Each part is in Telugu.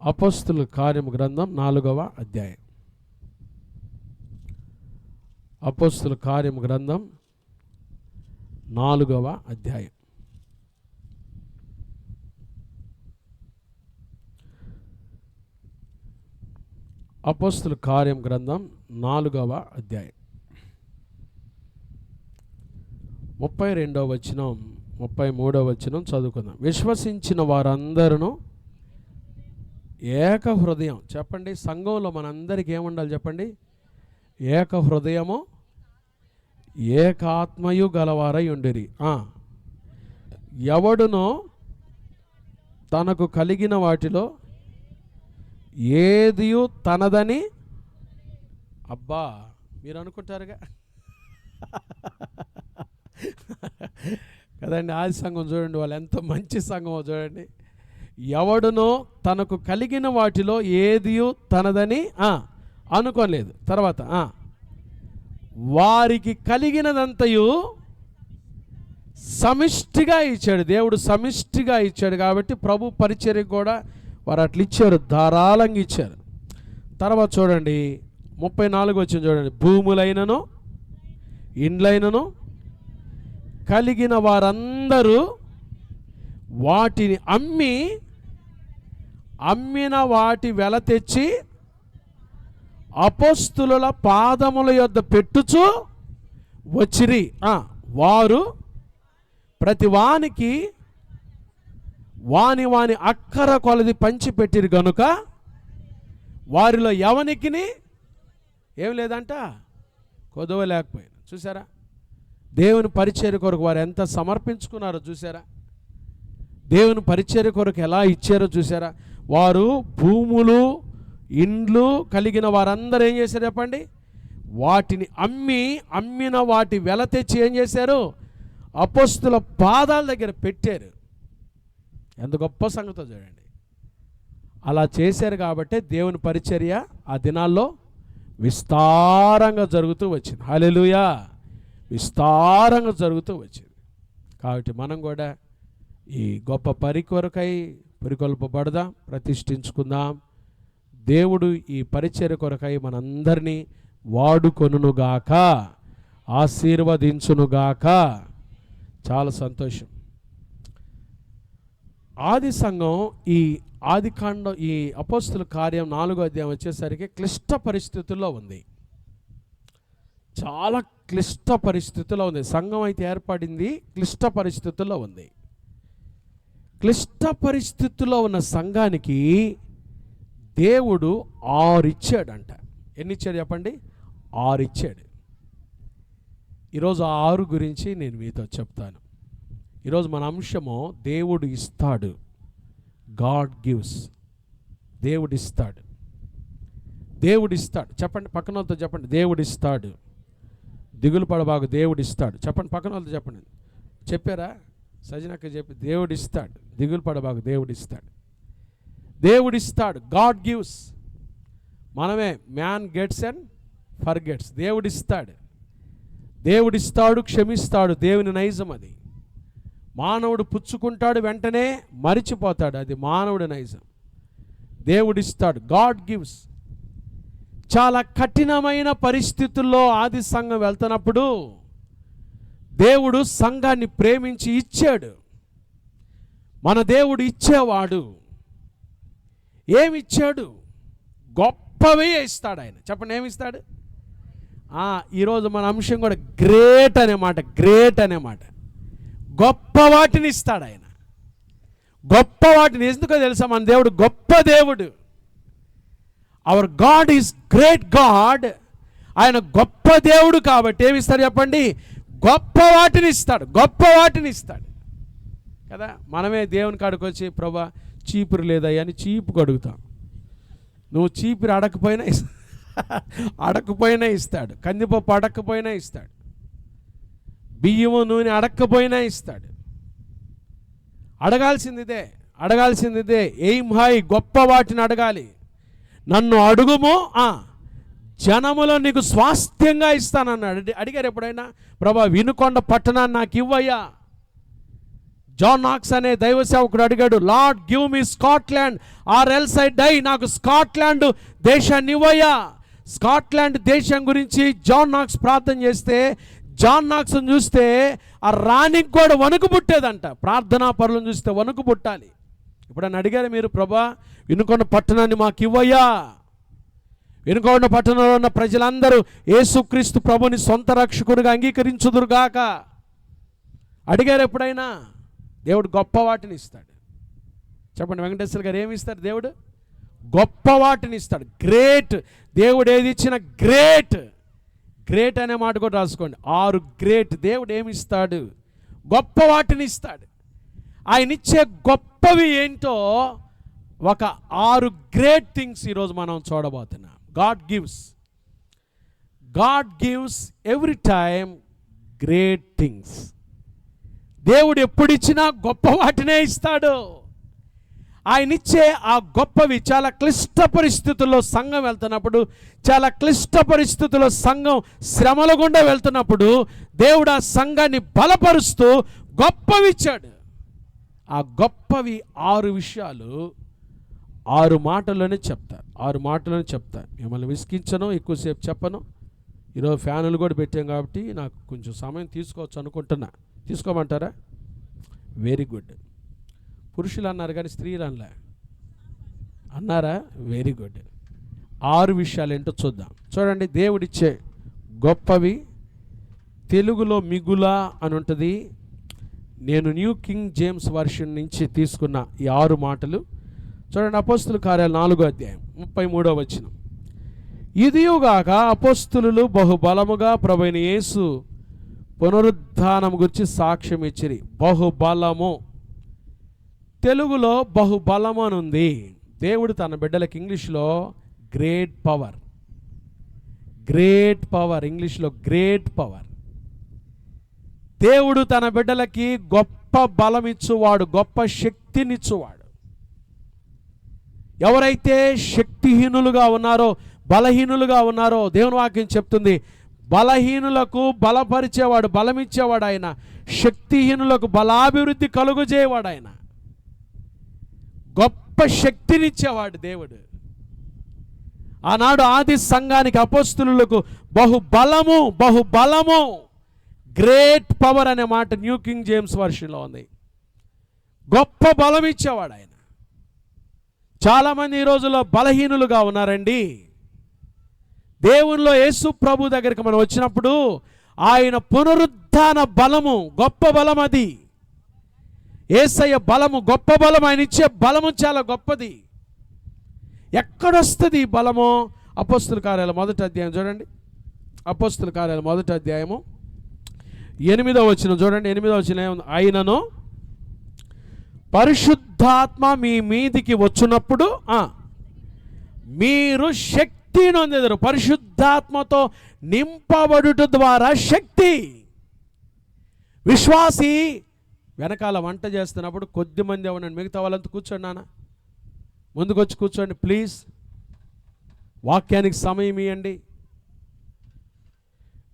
అపోస్తుల కార్యము గ్రంథం 4వ అధ్యాయం. అపోస్తుల కార్యము గ్రంథం 4వ అధ్యాయం. అపోస్తుల కార్యం గ్రంథం 4వ అధ్యాయం 32వ వచనం 33వ వచనం చదువుకుందాం. విశ్వసించిన వారందరూ ఏక హృదయం. చెప్పండి, సంఘంలో మనందరికీ ఏముండాలి చెప్పండి? ఏక హృదయము ఏకాత్మయు గలవారై ఉండిరి. ఎవడునో తనకు కలిగిన వాటిలో ఏదియు తనదని. అబ్బా, మీరు అనుకుంటారుగా కదండి. ఆది సంఘం చూడండి, వాళ్ళు ఎంత మంచి సంఘమో చూడండి. ఎవడునో తనకు కలిగిన వాటిలో ఏదియు తనదని అనుకోలేదు. తర్వాత వారికి కలిగినదంతయు సమిష్టిగా ఇచ్చాడు. దేవుడు సమిష్టిగా ఇచ్చాడు కాబట్టి ప్రభు పరిచర్యకు కూడా వారు అట్లా ఇచ్చారు, ధారాళంగా ఇచ్చారు. తర్వాత చూడండి 34 వచ్చింది చూడండి. భూములైనను ఇండ్లైనను కలిగిన వారందరూ వాటిని అమ్మిన వాటి వెల తెచ్చి అపోస్తుల పాదముల యొద్ద పెట్టుచు వచ్చిరి. వారు ప్రతి వానికి వాని అక్కర కొలది పంచిపెట్టిరు గనుక వారిలో ఎవనికిని ఏం లేదంట, కొదవ లేకపోయినా. చూసారా, దేవుని పరిచర్య కొరకు వారు ఎంత సమర్పించుకున్నారో చూసారా, దేవుని పరిచర్య కొరకు ఎలా ఇచ్చారో చూసారా. వారు భూములు ఇండ్లు కలిగిన వారందరూ ఏం చేశారు చెప్పండి? వాటిని అమ్మిన వాటి వెల తెచ్చి ఏం చేశారు? అపోస్తుల పాదాల దగ్గర పెట్టారు. ఎంత గొప్ప సంగతో చూడండి. అలా చేశారు కాబట్టి దేవుని పరిచర్య ఆ దినాల్లో విస్తారంగా జరుగుతూ వచ్చింది. హల్లెలూయా, విస్తారంగా జరుగుతూ వచ్చింది. కాబట్టి మనం కూడా ఈ గొప్ప పని కొరకై పరికల్పబడదాం, ప్రతిష్ఠించుకుందాం. దేవుడు ఈ పరిచర్య కొరకై మనందరినీ వాడుకొనుగాక, ఆశీర్వదించునుగాక. చాలా సంతోషం. ఆది సంఘం ఈ ఆదికాండం, ఈ అపోస్తుల కార్యం 4వ అధ్యాయం వచ్చేసరికి క్లిష్ట పరిస్థితుల్లో ఉంది. చాలా క్లిష్ట పరిస్థితుల్లో ఉంది. సంఘం అయితే ఏర్పడింది, క్లిష్ట పరిస్థితుల్లో ఉంది. క్లిష్ట పరిస్థితుల్లో ఉన్న సంఘానికి దేవుడు 6 ఇచ్చాడంట. ఎన్ని ఇచ్చాడు చెప్పండి? 6 ఇచ్చాడు. ఈరోజు 6 గురించి నేను మీతో చెప్తాను. ఈరోజు మన అంశము దేవుడు ఇస్తాడు. God gives. దేవుడు ఇస్తాడు, దేవుడు ఇస్తాడు. చెప్పండి, పక్కన వాళ్ళతో చెప్పండి, దేవుడు ఇస్తాడు. దిగులు పడబాగు, దేవుడు ఇస్తాడు. చెప్పండి, పక్కన వాళ్ళతో చెప్పండి. చెప్పారా? సజనక్క చెప్పి, దేవుడు ఇస్తాడు. దిగులు పడబాగు, దేవుడు ఇస్తాడు. దేవుడు ఇస్తాడు. God gives. మనమే మ్యాన్ గెట్స్ అండ్ ఫర్గెట్స్. దేవుడు ఇస్తాడు, దేవుడు ఇస్తాడు, క్షమిస్తాడు. దేవుని నైజం అది. మానవుడు పుచ్చుకుంటాడు, వెంటనే మరిచిపోతాడు. అది మానవుడి నైజం. దేవుడు ఇస్తాడు. God gives. చాలా కఠినమైన పరిస్థితుల్లో ఆది సంఘం వెళ్తున్నప్పుడు దేవుడు సంఘాన్ని ప్రేమించి ఇచ్చాడు. మన దేవుడు ఇచ్చేవాడు. ఏమిచ్చాడు? గొప్పవే ఇస్తాడు ఆయన. చెప్పండి, ఏమిస్తాడు? ఈరోజు మన అంశం కూడా గ్రేట్ అనే మాట. గ్రేట్ అనే మాట. గొప్ప వాటిని ఇస్తాడు ఆయన. గొప్ప వాటిని. ఎందుకో తెలుసా? మన దేవుడు గొప్ప దేవుడు. Hour God is great God. ఆయన గొప్ప దేవుడు కాబట్టి ఏమిస్తాడు చెప్పండి? గొప్ప వాటిని ఇస్తాడు. గొప్ప వాటిని ఇస్తాడు కదా. మనమే దేవుని కాడికి వచ్చి, ప్రభా చీపురు లేదయ్యా అని చీపుకు అడుగుతాం. నువ్వు చీపురు అడకపోయినా ఇస్తాడు. కందిపప్పు అడక్కపోయినా ఇస్తాడు. బియ్యము నూనె అడక్కపోయినా ఇస్తాడు. అడగాల్సిందిదే. ఎయిమ్ హై, గొప్ప వాటిని అడగాలి. నన్ను అడుగుము, జనములో నీకు స్వాస్థ్యంగా ఇస్తానన్నాడు. అడిగారు ఎప్పుడైనా? ప్రభా వినుకొండ పట్టణాన్ని నాకు ఇవ్వయ్యా, జాన్ నాక్స్ అనే దైవ సేవకుడు అడిగాడు, Lord give me Scotland or else I die. నాకు స్కాట్లాండ్ దేశాన్ని ఇవ్వయ్యా. స్కాట్లాండ్ దేశం గురించి జాన్ నాక్స్ ప్రార్థన చేస్తే, జాన్ నాక్స్ని చూస్తే ఆ రాణికి కూడా వణుకు పుట్టేదంట. ప్రార్థనా పరులను చూస్తే వణుకు పుట్టాలి. ఇప్పుడు అని అడిగారు మీరు, ప్రభా వినుకొండ పట్టణాన్ని మాకు ఇవ్వయ్యా, వినుకొండ పట్టణంలో ఉన్న ప్రజలందరూ యేసుక్రీస్తు ప్రభుని సొంత రక్షకునిగా అంగీకరించుదురుగాక అడిగారు ఎప్పుడైనా? దేవుడు గొప్ప వాటిని ఇస్తాడు. చెప్పండి వెంకటేశ్వర గారు, ఏమి ఇస్తాడు దేవుడు? గొప్ప వాటిని ఇస్తాడు. గ్రేట్. దేవుడు ఏది ఇచ్చినా గ్రేట్. గ్రేట్ అనే మాట కూడా రాసుకోండి. 6 గ్రేట్. దేవుడు ఏమి ఇస్తాడు? గొప్ప వాటిని ఇస్తాడు. ఆయన ఇచ్చే గొప్పవి ఏంటో ఒక 6 గ్రేట్ థింగ్స్ ఈరోజు మనం చూడబోతున్నాం. God gives every time great things. దేవుడు ఎప్పుడిచ్చినా గొప్ప వాటినే ఇస్తాడు. ఆయన ఇచ్చే ఆ గొప్పవి చాలా క్లిష్ట పరిస్థితుల్లో సంఘం వెళ్తున్నప్పుడు, చాలా క్లిష్ట పరిస్థితుల్లో సంఘం శ్రమల గుండా వెళ్తున్నప్పుడు దేవుడు ఆ సంఘాన్ని బలపరుస్తూ గొప్పవి ఇచ్చాడు. ఆ గొప్పవి 6 విషయాలు 6 మాటల్లోనే చెప్తారు. 6 మాటల్లోనే చెప్తారు. మిమ్మల్ని విసిగించను, ఎక్కువసేపు చెప్పను. ఈరోజు ఫ్యానులు కూడా పెట్టాం కాబట్టి నాకు కొంచెం సమయం తీసుకోవచ్చు అనుకుంటున్నా. తీసుకోమంటారా? Very good. పురుషులు అన్నారు కానీ స్త్రీలు అన్నారా? Very good. 6 విషయాలు ఏంటో చూద్దాం. చూడండి, దేవుడిచ్చే గొప్పవి. తెలుగులో మిగుల అని ఉంటుంది. నేను న్యూ కింగ్ జేమ్స్ వర్షన్ నుంచి తీసుకున్న ఈ 6 మాటలు చూడండి. అపోస్తుల కార్యాలు 4వ అధ్యాయం 33వ వచనం. ఇదియుగాక అపోస్తులు బహుబలముగా ప్రభువైన యేసు పునరుద్ధానం గురించి సాక్ష్యం ఇచ్చిరి. బహుబలము. తెలుగులో బహుబలము అని ఉంది. దేవుడు తన బిడ్డలకి ఇంగ్లీష్లో గ్రేట్ పవర్. ఇంగ్లీష్లో గ్రేట్ పవర్. దేవుడు తన బిడ్డలకి గొప్ప బలం ఇచ్చువాడు, గొప్ప శక్తినిచ్చువాడు. ఎవరైతే శక్తిహీనులుగా ఉన్నారో, బలహీనులుగా ఉన్నారో, దేవుని వాక్యం చెప్తుంది, బలహీనులకు బలపరిచేవాడు, బలమిచ్చేవాడు ఆయన. శక్తిహీనులకు బలాభివృద్ధి కలుగజేయవాడు ఆయన. గొప్ప శక్తినిచ్చేవాడు దేవుడు. ఆనాడు ఆది సంఘానికి అపోస్తులకు బహుబలము గ్రేట్ పవర్ అనే మాట న్యూ కింగ్ జేమ్స్ వర్షన్లో ఉంది. గొప్ప బలం ఇచ్చేవాడు ఆయన. చాలామంది ఈ రోజుల్లో బలహీనులుగా ఉన్నారండి. దేవునిలో యేసు ప్రభు దగ్గరికి మనం వచ్చినప్పుడు ఆయన పునరుద్ధాన బలము, గొప్ప బలం అది. యేసయ్య బలము, గొప్ప బలం. ఆయన ఇచ్చే బలము చాలా గొప్పది. ఎక్కడొస్తుంది ఈ బలము? అపోస్తుల కార్యాల 1వ అధ్యాయం చూడండి. అపోస్తుల కార్యాల 1వ అధ్యాయము 8వ వచనం చూడండి. 8వ వచనం ఏముంది? ఆయనను పరిశుద్ధాత్మ మీ మీదికి వచ్చినప్పుడు మీరు శక్తి నొందెదరు. పరిశుద్ధాత్మతో నింపబడుట ద్వారా శక్తి. విశ్వాసి వెనకాల వంట చేస్తున్నప్పుడు కొద్దిమంది అవునండి, మిగతా వాళ్ళంతా కూర్చోండి, నాన్న ముందుకు వచ్చి కూర్చోండి ప్లీజ్. వాక్యానికి సమయం ఇవ్వండి.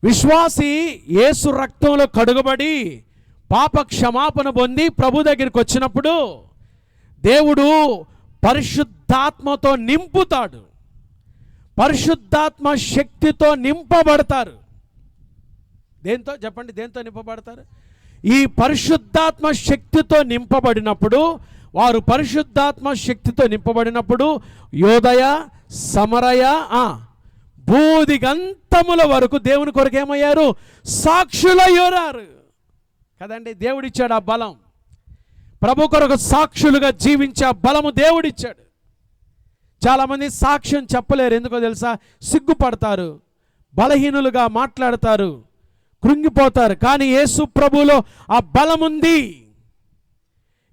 విశ్వాసి యేసు రక్తంలో కడుగబడి పాప క్షమాపణ పొంది ప్రభు దగ్గరికి వచ్చినప్పుడు దేవుడు పరిశుద్ధాత్మతో నింపుతాడు. పరిశుద్ధాత్మ శక్తితో నింపబడతారు. దేంతో చెప్పండి? దేంతో నింపబడతారు? ఈ పరిశుద్ధాత్మ శక్తితో నింపబడినప్పుడు, వారు పరిశుద్ధాత్మ శక్తితో నింపబడినప్పుడు యోదయ, సమరయ, భూదిగంతముల వరకు దేవుని కొరకు ఏమయ్యారు? సాక్షులయ్యారు కదండి. దేవుడిచ్చాడు ఆ బలం. ప్రభు కొరకు సాక్షులుగా జీవించే ఆ బలము దేవుడిచ్చాడు. చాలామంది సాక్ష్యం చెప్పలేరు. ఎందుకో తెలుసా? సిగ్గుపడతారు, బలహీనులుగా మాట్లాడతారు, కృంగిపోతారు. కానీ యేసు ప్రభులో ఆ బలం ఉంది.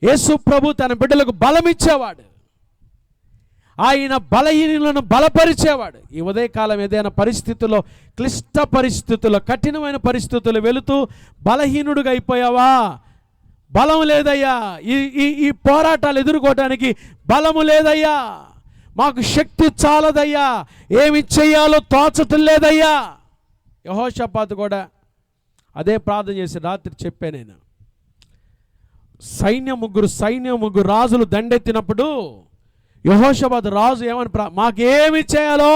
యేసు ప్రభు తన బిడ్డలకు బలం ఇచ్చేవాడు. ఆయన బలహీనులను బలపరిచేవాడు. ఈ ఉదయకాలం ఏదైనా పరిస్థితుల్లో, క్లిష్ట పరిస్థితుల్లో, కఠినమైన పరిస్థితులు వెళుతూ బలహీనుడుగా అయిపోయావా? బలం లేదయ్యా, ఈ పోరాటాలు ఎదుర్కోవటానికి బలము లేదయ్యా, మాకు శక్తి చాలదయ్యా, ఏమి చెయ్యాలో తోచటం లేదయ్యా. యెహోషాపాతు కూడా అదే ప్రార్థన చేసి రాత్రి చెప్పాను నేను. సైన్యం ముగ్గురు రాజులు దండెత్తినప్పుడు యెహోషాపాతు రాజు ఏమని మాకేమి చేయాలో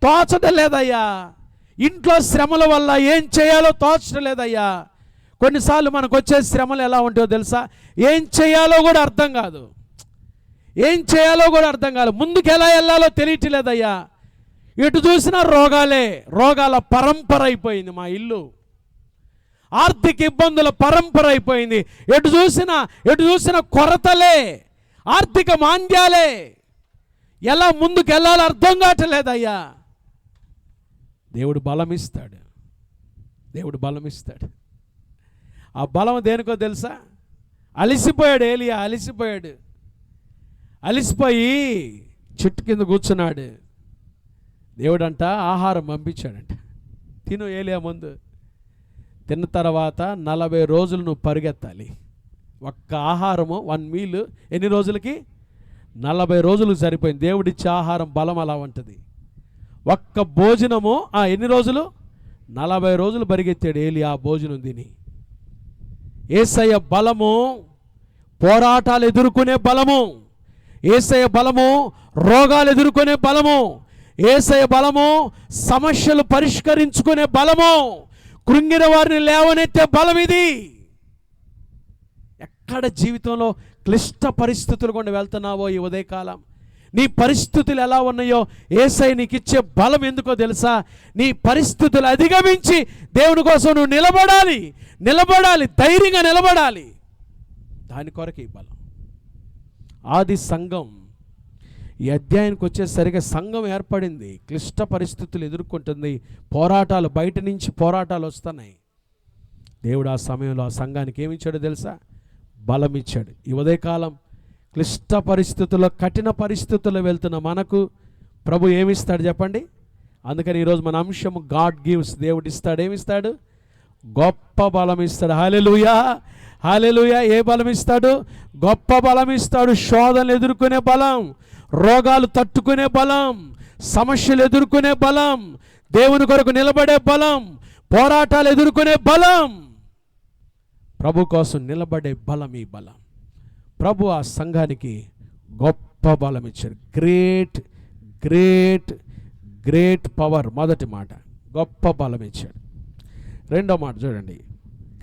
తోచడం లేదయ్యా, ఇంట్లో శ్రమల వల్ల ఏం చేయాలో తోచడం లేదయ్యా. కొన్నిసార్లు మనకు వచ్చే శ్రమలు ఎలా ఉంటాయో తెలుసా? ఏం చేయాలో కూడా అర్థం కాదు, ముందుకు ఎలా వెళ్ళాలో తెలియట్లేదయ్యా. ఎటు చూసినా రోగాల పరంపర అయిపోయింది మా ఇల్లు, ఆర్థిక ఇబ్బందుల పరంపర అయిపోయింది. ఎటు చూసినా కొరతలే, ఆర్థిక మాంద్యాలే, ఎలా ముందుకు వెళ్ళాలో అర్థం కావట్లేదయ్యా. దేవుడు బలం ఇస్తాడు. ఆ బలం దేనికో తెలుసా? అలిసిపోయాడు ఏలియా, అలిసిపోయి చెట్టు కింద కూర్చున్నాడు. దేవుడంట ఆహారం పంపించాడంట, తిను ఏలియా ముందు. తిన్న తర్వాత 40 రోజులు నువ్వు పరిగెత్తాలి. ఒక్క ఆహారము 1 మీల్ ఎన్ని రోజులకి? 40 రోజులకు సరిపోయింది. దేవుడిచ్చే ఆహారం బలం అలా ఉంటుంది. ఒక్క భోజనము ఎన్ని రోజులు? 40 రోజులు పరిగెత్తాడు ఏలియా ఆ భోజనం తిని. యేసయ్య బలము పోరాటాలు ఎదుర్కొనే బలము, యేసయ్య బలము రోగాలు ఎదుర్కొనే బలము, యేసయ్య బలము సమస్యలు పరిష్కరించుకునే బలము, కృంగిన వారిని లేవనెత్తే బలం ఇది. ఎక్కడ జీవితంలో క్లిష్ట పరిస్థితులు గుండా వెళ్తున్నావో ఈ ఉదయకాలం, నీ పరిస్థితులు ఎలా ఉన్నాయో యేసయ్య నీకు ఇచ్చే బలం ఎందుకో తెలుసా? నీ పరిస్థితులు అధిగమించి దేవుని కోసం నువ్వు నిలబడాలి, ధైర్యంగా నిలబడాలి. దాని కొరకు ఈ బలం. ఆది సంఘం ఈ అధ్యాయానికి వచ్చేసరిగా సంఘం ఏర్పడింది, క్లిష్ట పరిస్థితులు ఎదుర్కొంటుంది, పోరాటాలు, బయట నుంచి పోరాటాలు వస్తున్నాయి. దేవుడు ఆ సమయంలో ఆ సంఘానికి ఏమిచ్చాడో తెలుసా? బలం ఇచ్చాడు. ఈ ఉదయకాలం క్లిష్ట పరిస్థితుల్లో, కఠిన పరిస్థితుల్లో వెళ్తున్న మనకు ప్రభు ఏమిస్తాడు చెప్పండి? అందుకని ఈరోజు మన అంశము గాడ్ గివ్స్. దేవుడు ఇస్తాడు. ఏమిస్తాడు? గొప్ప బలం ఇస్తాడు. హల్లెలూయా. ఏ బలం ఇస్తాడు? గొప్ప బలం ఇస్తాడు. శోధనలు ఎదుర్కొనే బలం, రోగాలు తట్టుకునే బలం, సమస్యలు ఎదుర్కొనే బలం, దేవుని కొరకు నిలబడే బలం, పోరాటాలు ఎదుర్కొనే బలం, ప్రభు కోసం నిలబడే బలం. ఈ బలం ప్రభు ఆ సంఘానికి గొప్ప బలం ఇచ్చాడు. Great power. మొదటి మాట గొప్ప బలం ఇచ్చాడు. రెండో మాట చూడండి,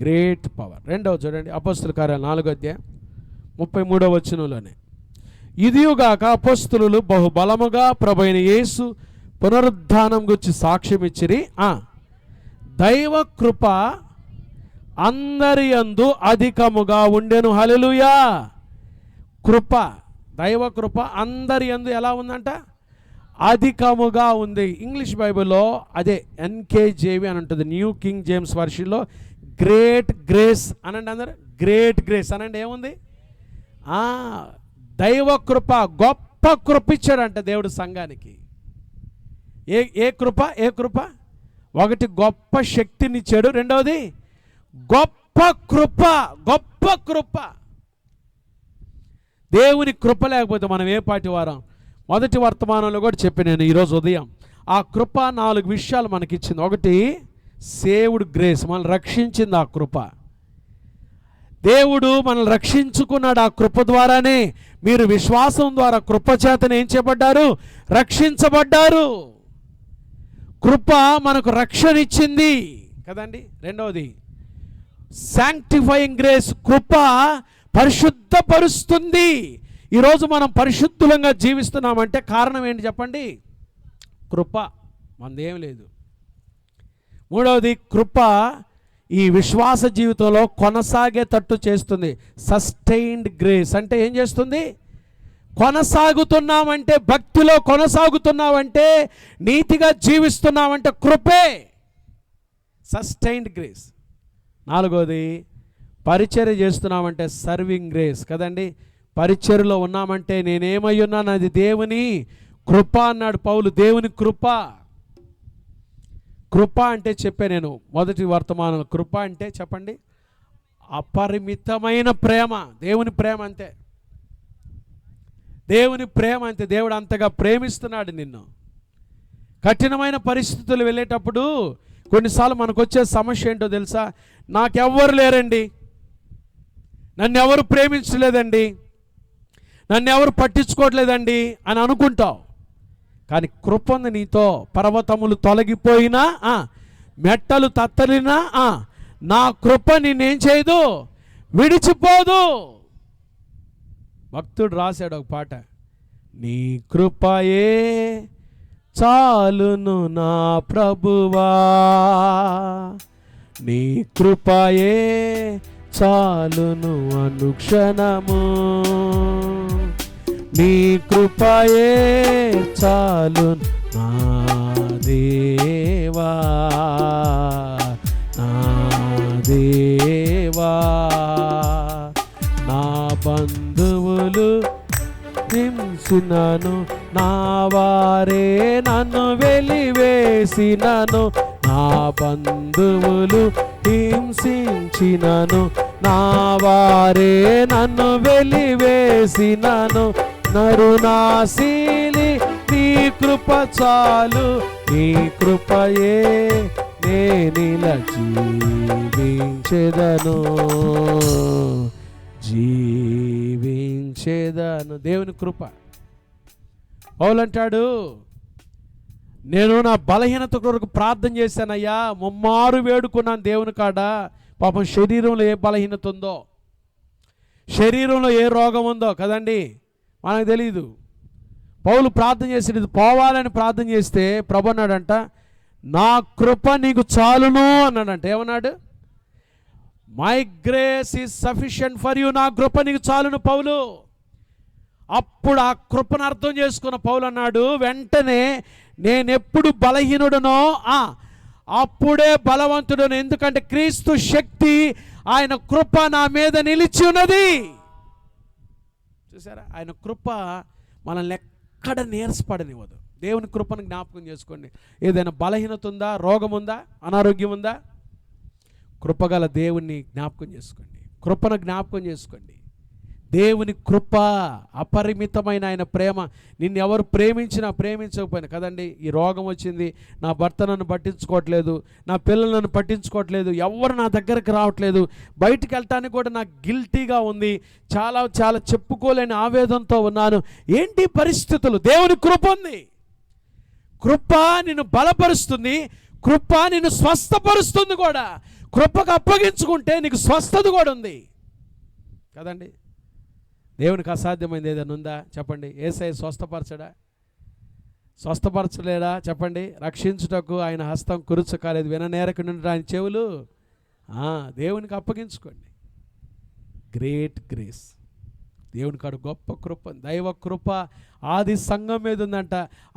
గ్రేట్ పవర్. రెండవ చూడండి, అపోస్తుల కార్యాలు 4:33 ఇదియుగాక అపోస్తులు బహుబలముగా ప్రభువైన యేసు పునరుద్ధానం గురించి సాక్ష్యం ఇచ్చిరి. దైవ కృప అందరి యందు అధికముగా ఉండెను. హల్లెలూయా. కృప, దైవ కృప అందరి యందు ఎలా ఉందంట? అధికముగా ఉంది. ఇంగ్లీష్ బైబిల్లో అదే NKJV అని ఉంటుంది, న్యూ కింగ్ జేమ్స్ వర్షన్లో గ్రేట్ గ్రేస్ అనండి. అందరు గ్రేట్ గ్రేస్ అనండి. ఏముంది? దైవ కృప, గొప్ప కృప ఇచ్చాడంట దేవుడు సంఘానికి. ఏ కృప? ఒకటి గొప్ప శక్తినిచ్చాడు, రెండవది గొప్ప కృప. దేవుని కృప లేకపోతే మనం ఏ పాటి వారం? మొదటి వర్తమానంలో కూడా చెప్పి నేను ఈరోజు ఉదయం ఆ కృప 4 విషయాలు మనకిచ్చింది. ఒకటి సేవ్డ్ గ్రేస్, మనల్ని రక్షించింది ఆ కృప. దేవుడు మనల్ని రక్షించుకున్నాడు ఆ కృప ద్వారానే. మీరు విశ్వాసం ద్వారా కృప చేతనే ఏం చేయబడ్డారు? రక్షించబడ్డారు. కృప మనకు రక్షణ ఇచ్చింది కదండి. రెండవది శాంక్టిఫైయింగ్ గ్రేస్, కృప పరిశుద్ధపరుస్తుంది. ఈరోజు మనం పరిశుద్ధులంగా జీవిస్తున్నామంటే కారణం ఏంటి చెప్పండి? కృప. మనదేం లేదు. మూడవది కృప ఈ విశ్వాస జీవితంలో కొనసాగేటట్టు చేస్తుంది. సస్టైన్డ్ గ్రేస్ అంటే ఏం చేస్తుంది? కొనసాగుతున్నామంటే, భక్తిలో కొనసాగుతున్నామంటే, నీతిగా జీవిస్తున్నామంటే కృపే. Sustained grace. నాలుగోది పరిచర్య చేస్తున్నామంటే సర్వింగ్ గ్రేస్ కదండి. పరిచర్యలో ఉన్నామంటే నేనేమై ఉన్నాను? అది దేవుని కృప అన్నాడు పౌలు. దేవుని కృప. కృప అంటే చెప్పే నేను మొదటి వర్తమానంలో. కృప అంటే చెప్పండి, అపరిమితమైన ప్రేమ. దేవుని ప్రేమ అంతే. దేవుడు అంతగా ప్రేమిస్తున్నాడు నిన్ను. కఠినమైన పరిస్థితులు వెళ్ళేటప్పుడు కొన్నిసార్లు మనకు వచ్చే సమస్య ఏంటో తెలుసా? నాకెవ్వరు లేరండి, నన్ను ఎవరు ప్రేమించలేదండి, నన్ను ఎవరు పట్టించుకోవట్లేదండి అని అనుకుంటావు. కానీ కృప ఉంది నీతో. పర్వతములు తొలగిపోయినా, మెట్టలు తత్తలినా నా కృప నిన్నేం చేయదు, విడిచిపోదు. భక్తుడు రాశాడు ఒక పాట, నీ కృపయే చాలును నా ప్రభువా, నీ కృపయే చాలును అనుక్షణము, నీ కృపయే చాలును నా దేవా, నా దేవా. నా బంధువులు హింసినను, నా వారే నన్ను వెలివేసినను, నా బంధువులు హింసించినను, నా వారే నన్ను వెలివేసినను, నరునాశీలి నీ కృప చాలు, నీ కృపయే నేనిల జీవించెదను, జీవించేదను. దేవుని కృప. పౌలంటాడు, నేను నా బలహీనత కొరకు ప్రార్థన చేశానయ్యా, ముమ్మారు వేడుకున్నాను దేవుని కాడ. పాపం శరీరంలో ఏ బలహీనత ఉందో, శరీరంలో ఏ రోగం ఉందో కదండి, మనకు తెలియదు. పౌలు ప్రార్థన చేసి ఇది పోవాలని ప్రార్థన చేస్తే ప్రభు అన్నాడంట, నా కృప నీకు చాలును అన్నాడంట. ఏమన్నాడు? My grace is sufficient for you, నా కృప నీకు చాలును పౌలు. అప్పుడు ఆ కృపను అర్థం చేసుకున్న పౌలు అన్నాడు, వెంటనే నేనెప్పుడు బలహీనుడనో అప్పుడే బలవంతుడను, ఎందుకంటే క్రీస్తు శక్తి, ఆయన కృప నా మీద నిలిచి ఉన్నది. చూసారా, ఆయన కృప మనల్ని ఎక్కడ నీరసపడనివ్వదు. దేవుని కృపను జ్ఞాపకం చేసుకోండి. ఏదైనా బలహీనత ఉందా, రోగం ఉందా, అనారోగ్యం ఉందా, కృపగల దేవుణ్ణి జ్ఞాపకం చేసుకోండి, కృపను జ్ఞాపకం చేసుకోండి. దేవుని కృప, అపరిమితమైన ఆయన ప్రేమ. నిన్ను ఎవరు ప్రేమించినా ప్రేమించకపోయినా కదండి, ఈ రోగం వచ్చింది, నా భర్త నన్ను పట్టించుకోవట్లేదు, నా పిల్లలు నన్ను పట్టించుకోవట్లేదు, ఎవరు నా దగ్గరకు రావట్లేదు, బయటికి వెళ్ళటానికి కూడా నాకు గిల్టీగా ఉంది, చాలా చాలా చెప్పుకోలేని ఆవేదనతో ఉన్నాను. ఏంటి పరిస్థితులు? దేవుని కృప ఉంది. కృప నిన్ను బలపరుస్తుంది, కృప నిన్ను స్వస్థపరుస్తుంది కూడా. కృపకు అప్పగించుకుంటే నీకు స్వస్థత కూడా ఉంది కదండి. దేవునికి అసాధ్యమైంది ఏదైనా ఉందా చెప్పండి? యేసయ్య స్వస్థపరచడా? స్వస్థపరచలేడా చెప్పండి? రక్షించుటకు ఆయన హస్తం కురుచు కాలేదు, విననేరకు నుండి ఆయన చెవులు. దేవునికి అప్పగించుకోండి. Great grace. దేవుని కాడు గొప్ప కృప, దైవ కృప ఆది సంఘం మీద ఉందంట.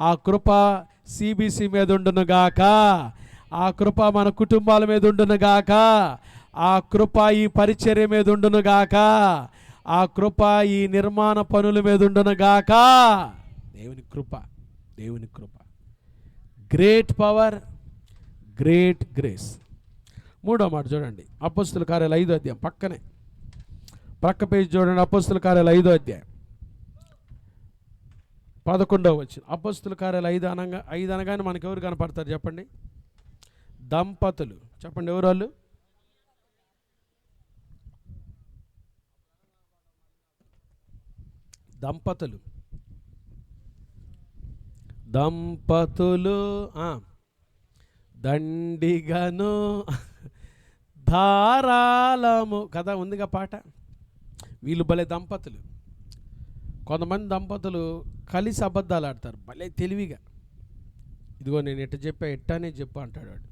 ఆ కృప సిబిసి మీద ఉండునుగాక, ఆ కృప మన కుటుంబాల మీద ఉండునుగాక, ఆ కృప ఈ పరిచర్య మీద ఉండునుగాక, ఆ కృప ఈ నిర్మాణ పనుల మీద ఉండునుగాక. దేవుని కృప, దేవుని కృప. Great power, great grace. మూడో మాట చూడండి, అపోస్తుల కార్యాలు 5వ అధ్యాయం పక్కనే, ప్రక్క పేజీ చూడండి. అపోస్తుల కార్యాలు 5వ అధ్యాయం 11వ వచనం. అపోస్తుల కార్యాలు 5 అనగానే మనకు ఎవరు కనపడతారు చెప్పండి? దంపతులు. చెప్పండి ఎవరు వాళ్ళు? దంపతులు. దంపతులు దండిగను ధారాళము కదా ఉందిగా పాట. వీళ్ళు భలే దంపతులు. కొంతమంది దంపతులు కలిసి అబద్ధాలు ఆడతారు భలే తెలివిగా. ఇదిగో నేను ఎట్ట చెప్పా ఎట్టానే చెప్పు అంటాడు వాడు.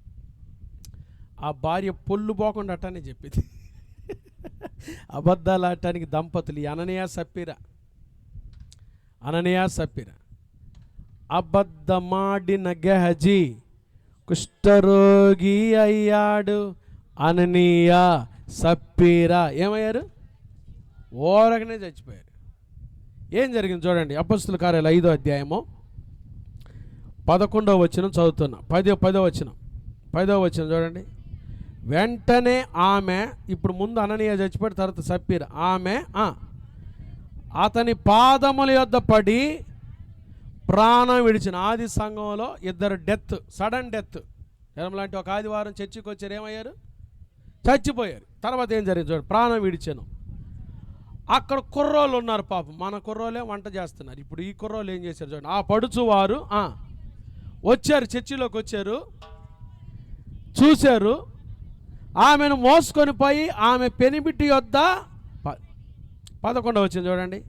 ఆ భార్య పొల్లు పోకుండా అట్టానే చెప్పింది. అబద్ధాలు ఆడటానికి దంపతులు. అననీయ సప్పీరా. అబద్ధమాడిన గెహజీ కుష్ఠరోగి అయ్యాడు. అననీయ సప్పీరా ఏమయ్యారు? ఓరగనే చచ్చిపోయారు. ఏం జరిగింది చూడండి. అపోస్తుల కార్యాలు 5వ అధ్యాయము 11వ వచనం చదువుతున్నా. 10వ వచనం చూడండి. వెంటనే ఆమె, ఇప్పుడు ముందు అననీయ చచ్చిపోయిన తర్వాత సప్పీరా, ఆమె అతని పాదముల యొద్ద పడి ప్రాణం విడిచిన. ఆది సంఘంలో ఇద్దరు డెత్, సడన్ డెత్. లాంటి ఒక ఆదివారం చర్చికి వచ్చారు, ఏమయ్యారు? చచ్చిపోయారు. తర్వాత ఏం జరిగింది చూడండి. ప్రాణం విడిచాను. అక్కడ కుర్రోళ్ళు ఉన్నారు పాపం, మన కుర్రోళ్ళే వంట చేస్తున్నారు. ఇప్పుడు ఈ కుర్రోళ్ళు ఏం చేశారు చూడండి, ఆ పడుచువారు వచ్చారు, చర్చిలోకి వచ్చారు, చూశారు, ఆమెను మోసుకొని పోయి ఆమె పెనిబిట్టి యొద్ద 11వ వచ్చింది చూడండి,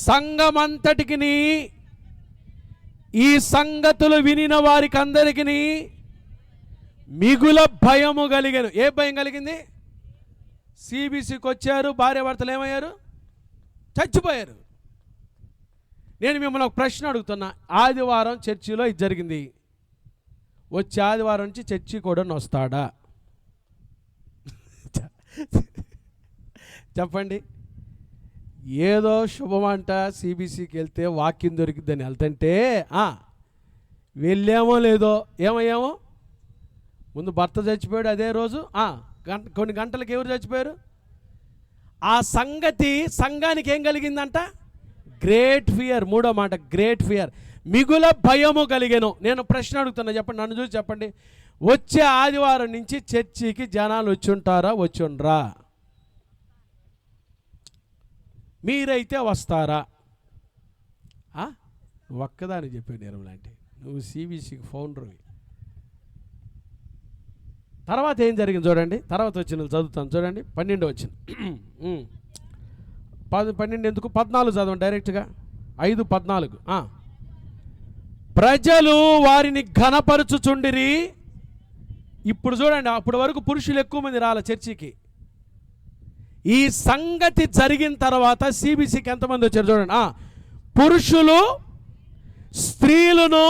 సంఘమంతటికి ఈ సంగతులు వినిన వారికి అందరికీ మిగుల భయము కలిగాను. ఏ భయం కలిగింది? సిబిసికి వచ్చారు, భార్యాభర్తలు ఏమయ్యారు? చచ్చిపోయారు. నేను మిమ్మల్ని ఒక ప్రశ్న అడుగుతున్నా, ఆదివారం చర్చిలో ఇది జరిగింది, వచ్చే ఆదివారం నుంచి చర్చి కూడా వస్తాడా? చెప్పండి. ఏదో శుభమంట సిబిసికి వెళ్తే వాక్యం దొరికిద్దని వెళ్తుంటే వెళ్ళామో లేదో, ఏమయ్యామో, ముందు భర్త చచ్చిపోయాడు అదే రోజు, కొన్ని గంటలకు ఎవరు చచ్చిపోయారు? ఆ సంగతి సంఘానికి ఏం కలిగిందంట? Great fear. మూడో మాట, గ్రేట్ ఫియర్, మిగుల భయము కలిగెను. నేను ప్రశ్న అడుగుతున్నా, చెప్పండి, నన్ను చూసి చెప్పండి, వచ్చే ఆదివారం నుంచి చర్చికి జనాలు వచ్చుంటారా, వచ్చుండ్రా? మీరైతే వస్తారా? ఒక్కదాని చెప్పాను నిర్మలాంటి, నువ్వు సిబిసికి ఫౌండర్వి. తర్వాత ఏం జరిగింది చూడండి, తర్వాత వచ్చిన చదువుతాను చూడండి, 12 వచ్చిన 12 ఎందుకు, 14 చదవండి డైరెక్ట్గా, 5:14. ప్రజలు వారిని ఘనపరచుచుండిరి. ఇప్పుడు చూడండి, అప్పటి వరకు పురుషులు ఎక్కువ మంది రాలే చర్చికి. ఈ సంగతి జరిగిన తర్వాత సిబిసికి ఎంతమంది వచ్చారు చూడండి, పురుషులు స్త్రీలను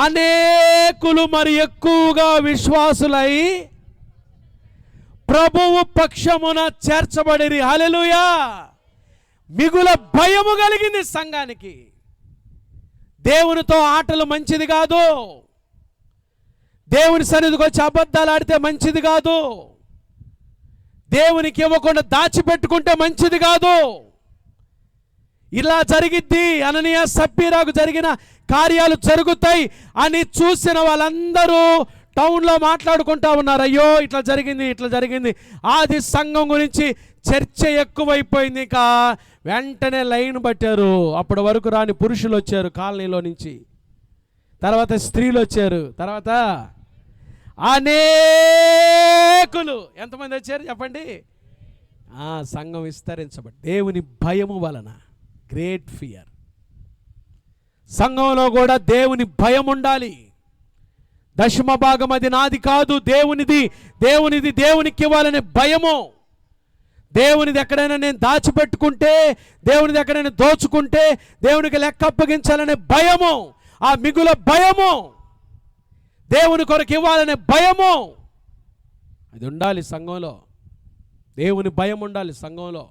అనేకులు మరి ఎక్కువగా విశ్వాసులై ప్రభువు పక్షమున చేర్చబడిరి. హల్లెలూయా. మిగుల భయము కలిగింది సంఘానికి. దేవునితో ఆటలు మంచిది కాదు, దేవుని సన్నిధికి వచ్చి అబద్ధాలు ఆడితే మంచిది కాదు, దేవునికి ఇవ్వకుండా దాచిపెట్టుకుంటే మంచిది కాదు. ఇలా జరిగిద్ది, అననీయ సప్పీరాకు జరిగిన కార్యాలు జరుగుతాయి అని చూసిన వాళ్ళందరూ టౌన్లో మాట్లాడుకుంటా ఉన్నారు, అయ్యో ఇట్లా జరిగింది, ఇట్లా జరిగింది. ఆది సంఘం గురించి చర్చ ఎక్కువైపోయింది. ఇక వెంటనే లైన్ పట్టారు. అప్పటి వరకు రాని పురుషులు వచ్చారు కాలనీలో నుంచి, తర్వాత స్త్రీలు వచ్చారు, తర్వాత అనేకులు. ఎంతమంది వచ్చారు చెప్పండి? సంఘం విస్తరించబడి దేవుని భయము వలన, గ్రేట్ ఫియర్. సంఘంలో కూడా దేవుని భయం ఉండాలి. దశమ భాగం అది నాది కాదు, దేవునిది, దేవునిది దేవునికి ఇవ్వాలనే భయము. దేవునిది ఎక్కడైనా నేను దాచిపెట్టుకుంటే, దేవునిది ఎక్కడైనా దోచుకుంటే దేవునికి లెక్క అప్పగించాలనే భయము, ఆ మిగుల భయము, దేవుని కొరకు ఇవ్వాలనే భయము, అది ఉండాలి సంఘంలో. దేవుని భయం ఉండాలి సంఘంలో.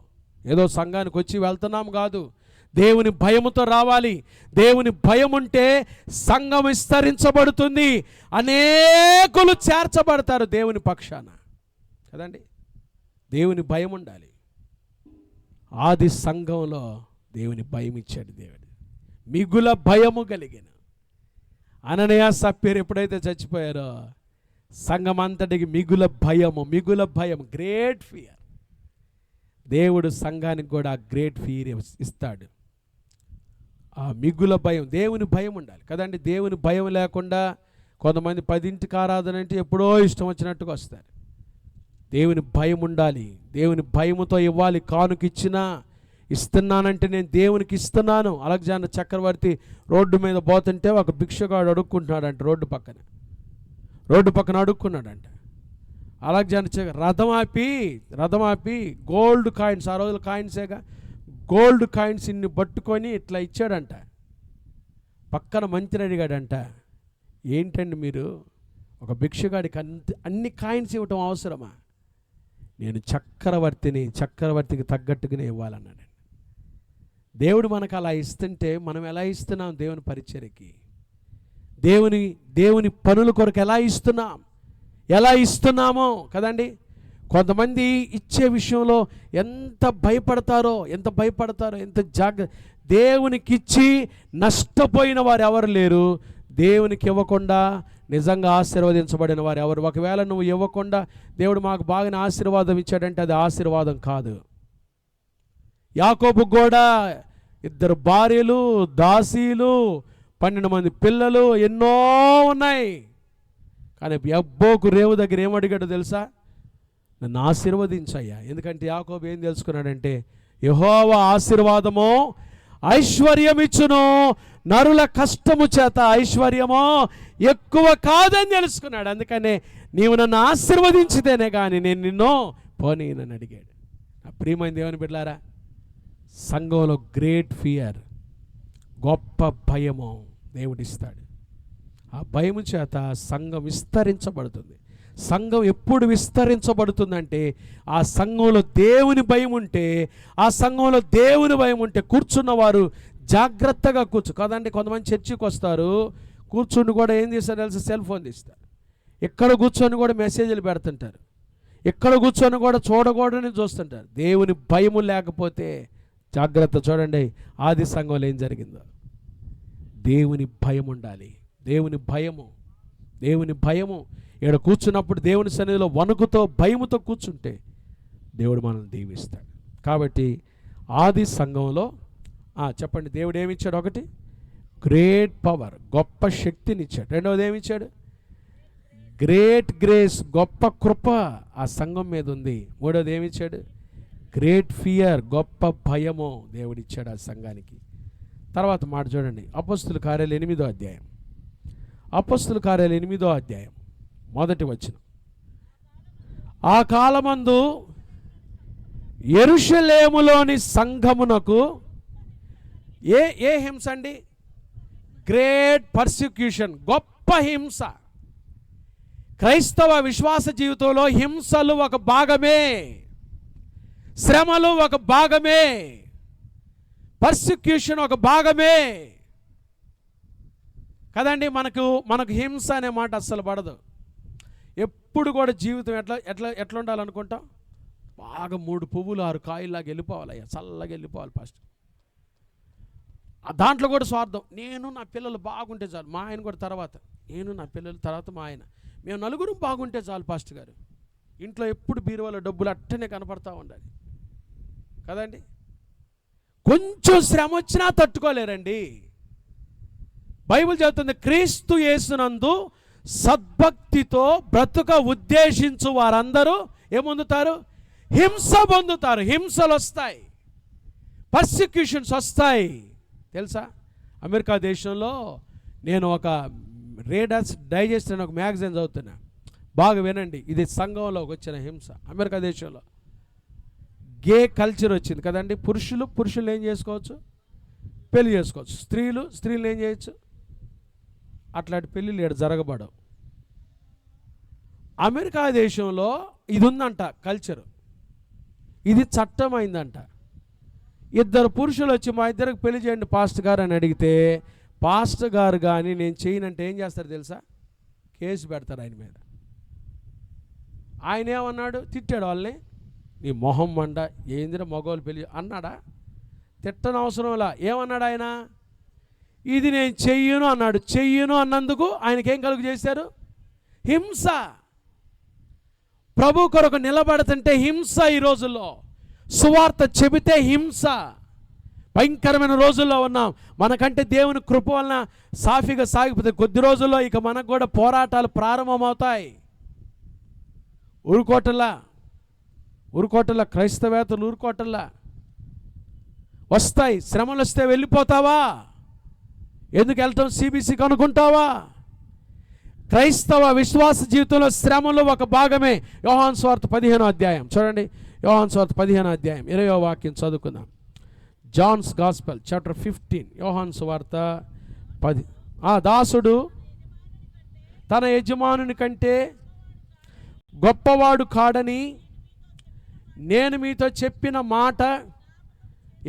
ఏదో సంఘానికి వచ్చి వెళ్తున్నాం కాదు, దేవుని భయముతో రావాలి. దేవుని భయం ఉంటే సంఘం విస్తరించబడుతుంది, అనేకులు చేర్చబడతారు దేవుని పక్షాన కదండి. దేవుని భయం ఉండాలి. ఆది సంఘంలో దేవుని భయం ఇచ్చాడు దేవుడు, మిగుల భయము కలిగిన. అననీయ సప్పీరు ఎప్పుడైతే చచ్చిపోయారో సంఘం అంతటికి మిగుల భయము, మిగుల భయం, గ్రేట్ ఫియర్. దేవుడు సంఘానికి కూడా గ్రేట్ ఫియర్ ఇస్తాడు. ఆ మిగుల భయం, దేవుని భయం ఉండాలి కదండి. దేవుని భయం లేకుండా కొంతమంది 10ంటికి ఆరాధన అంటే ఎప్పుడో ఇష్టం వచ్చినట్టుగా వస్తారు. దేవుని భయం ఉండాలి, దేవుని భయముతో ఇవ్వాలి. కానుక ఇచ్చినా, ఇస్తున్నానంటే నేను దేవునికి ఇస్తున్నాను. అలెగ్జాండర్ చక్రవర్తి రోడ్డు మీద పోతుంటే ఒక భిక్షగాడు అడుక్కుంటున్నాడంట, రోడ్డు పక్కన అడుక్కున్నాడంట. అలెగ్జాండర్ రథం ఆపి గోల్డ్ కాయిన్స్, ఆ రోజుల కాయిన్సేగా, గోల్డ్ కాయిన్స్ ఇన్ని పట్టుకొని ఇట్లా ఇచ్చాడంట. పక్కన మంత్రి అడిగాడంట, ఏంటండి మీరు ఒక భిక్షగాడికి అన్ని కాయిన్స్ ఇవ్వటం అవసరమా? నేను చక్రవర్తికి తగ్గట్టుగానే ఇవ్వాలన్నాడు. దేవుడు మనకు అలా ఇస్తుంటే మనం ఎలా ఇస్తున్నాం? దేవుని పరిచర్యకి, దేవుని పనుల కొరకు ఎలా ఇస్తున్నామో కదండి. కొంతమంది ఇచ్చే విషయంలో ఎంత భయపడతారో, ఎంత జాగ్రత్త. దేవునికి ఇచ్చి నష్టపోయిన వారు ఎవరు లేరు, దేవునికి ఇవ్వకుండా నిజంగా ఆశీర్వదించబడిన వారు ఎవరు? ఒకవేళ నువ్వు ఇవ్వకుండా దేవుడు మాకు బాగా ఆశీర్వాదం ఇచ్చాడంటే అది ఆశీర్వాదం కాదు. యాకోబు కూడా 2 భార్యలు, దాసీలు, 12 మంది పిల్లలు, ఎన్నో ఉన్నాయి. కానీ యబ్బోకు రేవు దగ్గర ఏమడిగాడు తెలుసా? నన్ను ఆశీర్వదించయ్యా. ఎందుకంటే యాకోబు ఏం తెలుసుకున్నాడంటే, యెహోవా ఆశీర్వాదము ఐశ్వర్యం ఇచ్చును, నరుల కష్టము చేత ఐశ్వర్యము ఎక్కువ కాదని తెలుసుకున్నాడు. అందుకనే నీవు నన్ను ఆశీర్వదించితేనే కానీ నేను నిన్ను పోనీనని అడిగాడు. నా ప్రియమైన దేవుని బిడ్డలారా, సంఘంలో గ్రేట్ ఫియర్, గొప్ప భయము దేవుడిస్తాడు. ఆ భయము చేత సంఘం విస్తరించబడుతుంది. సంఘం ఎప్పుడు విస్తరించబడుతుందంటే ఆ సంఘంలో దేవుని భయం ఉంటే, ఆ సంఘంలో దేవుని భయం ఉంటే కూర్చున్న వారు జాగ్రత్తగా కదండి. కొంతమంది చర్చికి వస్తారు, కూర్చుని కూడా ఏం చేస్తారు తెలుసు? సెల్ ఫోన్ తీస్తారు. ఎక్కడ కూర్చొని కూడా మెసేజ్లు పెడుతుంటారు, ఎక్కడ కూర్చొని కూడా చూడకూడదని చూస్తుంటారు. దేవుని భయము లేకపోతే జాగ్రత్త. చూడండి ఆది సంఘంలో ఏం జరిగిందో. దేవుని భయం ఉండాలి. దేవుని భయము, దేవుని భయము. ఇక్కడ కూర్చున్నప్పుడు దేవుని సన్నిధిలో వణుకుతో భయముతో కూర్చుంటే దేవుడు మనల్ని దీవిస్తాడు. కాబట్టి ఆది సంఘంలో చెప్పండి, దేవుడు ఏమిచ్చాడు? ఒకటి, గ్రేట్ పవర్, గొప్ప శక్తిని ఇచ్చాడు. రెండవది ఏమిచ్చాడు? గ్రేట్ గ్రేస్, గొప్ప కృప ఆ సంఘం మీద ఉంది. మూడవది ఏమిచ్చాడు? గ్రేట్ ఫియర్, గొప్ప భయము దేవుడిచ్చాడు ఆ సంఘానికి. తర్వాత మాట చూడండి, అపోస్తుల కార్యాలు 8వ అధ్యాయం. అపోస్తుల కార్యాలు 8వ అధ్యాయం మొదటి వచనం. ఆ కాలమందు యెరూషలేములోని సంఘమునకు ఏ హింస అండి? గ్రేట్ పర్సిక్యూషన్, గొప్ప హింస. క్రైస్తవ విశ్వాస జీవితంలో హింసలు ఒక భాగమే, శ్రమలు ఒక భాగమే, పర్సిక్యూషన్ ఒక భాగమే కదండి. మనకు హింస అనే మాట అస్సలు పడదు. ఎప్పుడు కూడా జీవితం ఎట్లా ఉండాలనుకుంటాం? బాగా 3 పువ్వులు 6 కాయల్లాగా వెళ్ళిపోవాలి, అయ్యా చల్లగా వెళ్ళిపోవాలి. ఫస్ట్ దాంట్లో కూడా స్వార్థం. నేను నా పిల్లలు బాగుంటే చాలు, మా ఆయన కూడా తర్వాత, నేను నా పిల్లలు తర్వాత మా ఆయన, మేము నలుగురు బాగుంటే చాలు. పాస్టర్ గారు ఇంట్లో ఎప్పుడు బీరువాలో డబ్బులు అట్టనే కనపడతా ఉండాలి కదండి. కొంచెం శ్రమ వచ్చినా తట్టుకోలేరండి. బైబిల్ చెబుతుంది, క్రీస్తు యేసునందు సద్భక్తితో బ్రతుక ఉద్దేశించు వారందరూ ఏమొందుతారు? హింస పొందుతారు. హింసలు వస్తాయి, పర్సిక్యూషన్స్ వస్తాయి. తెలుసా, అమెరికా దేశంలో నేను ఒక రీడర్స్ డైజెస్ట్ అని ఒక మ్యాగజైన్ చదువుతున్నా. బాగా వినండి, ఇది సంఘంలో వచ్చిన హింస. అమెరికా దేశంలో గే కల్చర్ వచ్చింది కదండి. పురుషులు ఏం చేసుకోవచ్చు? పెళ్లి చేసుకోవచ్చు. స్త్రీలు ఏం చేయొచ్చు? అట్లాంటి పెళ్ళిళ్ళు ఇక్కడ జరగబడవు. అమెరికా దేశంలో ఇది ఉందంట కల్చర్, ఇది చట్టం అయిందంట. 2 పురుషులు వచ్చి మా ఇద్దరికి పెళ్లి చేయండి పాస్టర్ గారు అని అడిగితే, పాస్టర్ గారు కానీ నేను చేయనంటే ఏం చేస్తారు తెలుసా? కేసు పెడతారు ఆయన మీద. ఆయన ఏమన్నాడు? తిట్టాడు వాళ్ళని. నీ మొహం మండ, ఏందిరా మగవాళ్ళు పెళ్ళి అన్నాడా? తిట్టనవసరంలా. ఏమన్నాడు ఆయన? ఇది నేను చెయ్యను అన్నాడు. చెయ్యను అన్నందుకు ఆయనకేం కలుగు చేశారు? హింస. ప్రభు కొరకు నిలబడుతుంటే హింస. ఈ రోజుల్లో సువార్త చెబితే హింస. భయంకరమైన రోజుల్లో ఉన్నాం. మనకంటే దేవుని కృప వలన సాఫీగా సాగిపోతే కొద్ది రోజుల్లో ఇక మనకు కూడా పోరాటాలు ప్రారంభమవుతాయి. ఊరుకోటల్లా క్రైస్తవేతలు ఊరుకోటల్లా వస్తాయి. శ్రమలు వస్తే వెళ్ళిపోతావా? ఎందుకు వెళ్తాం సిబిసికి అనుకుంటావా? క్రైస్తవ విశ్వాస జీవితంలో శ్రమలు ఒక భాగమే. యోహాను సువార్త 15వ అధ్యాయం చూడండి. యోహాను సువార్త 15వ అధ్యాయం 20వ వాక్యం చదువుకుందాం. Johne's gospel chapter 15. యోహాను సువార్త 10. దాసుడు తన యజమానుని కంటే గొప్పవాడు కాడని నేను మీతో చెప్పిన మాట,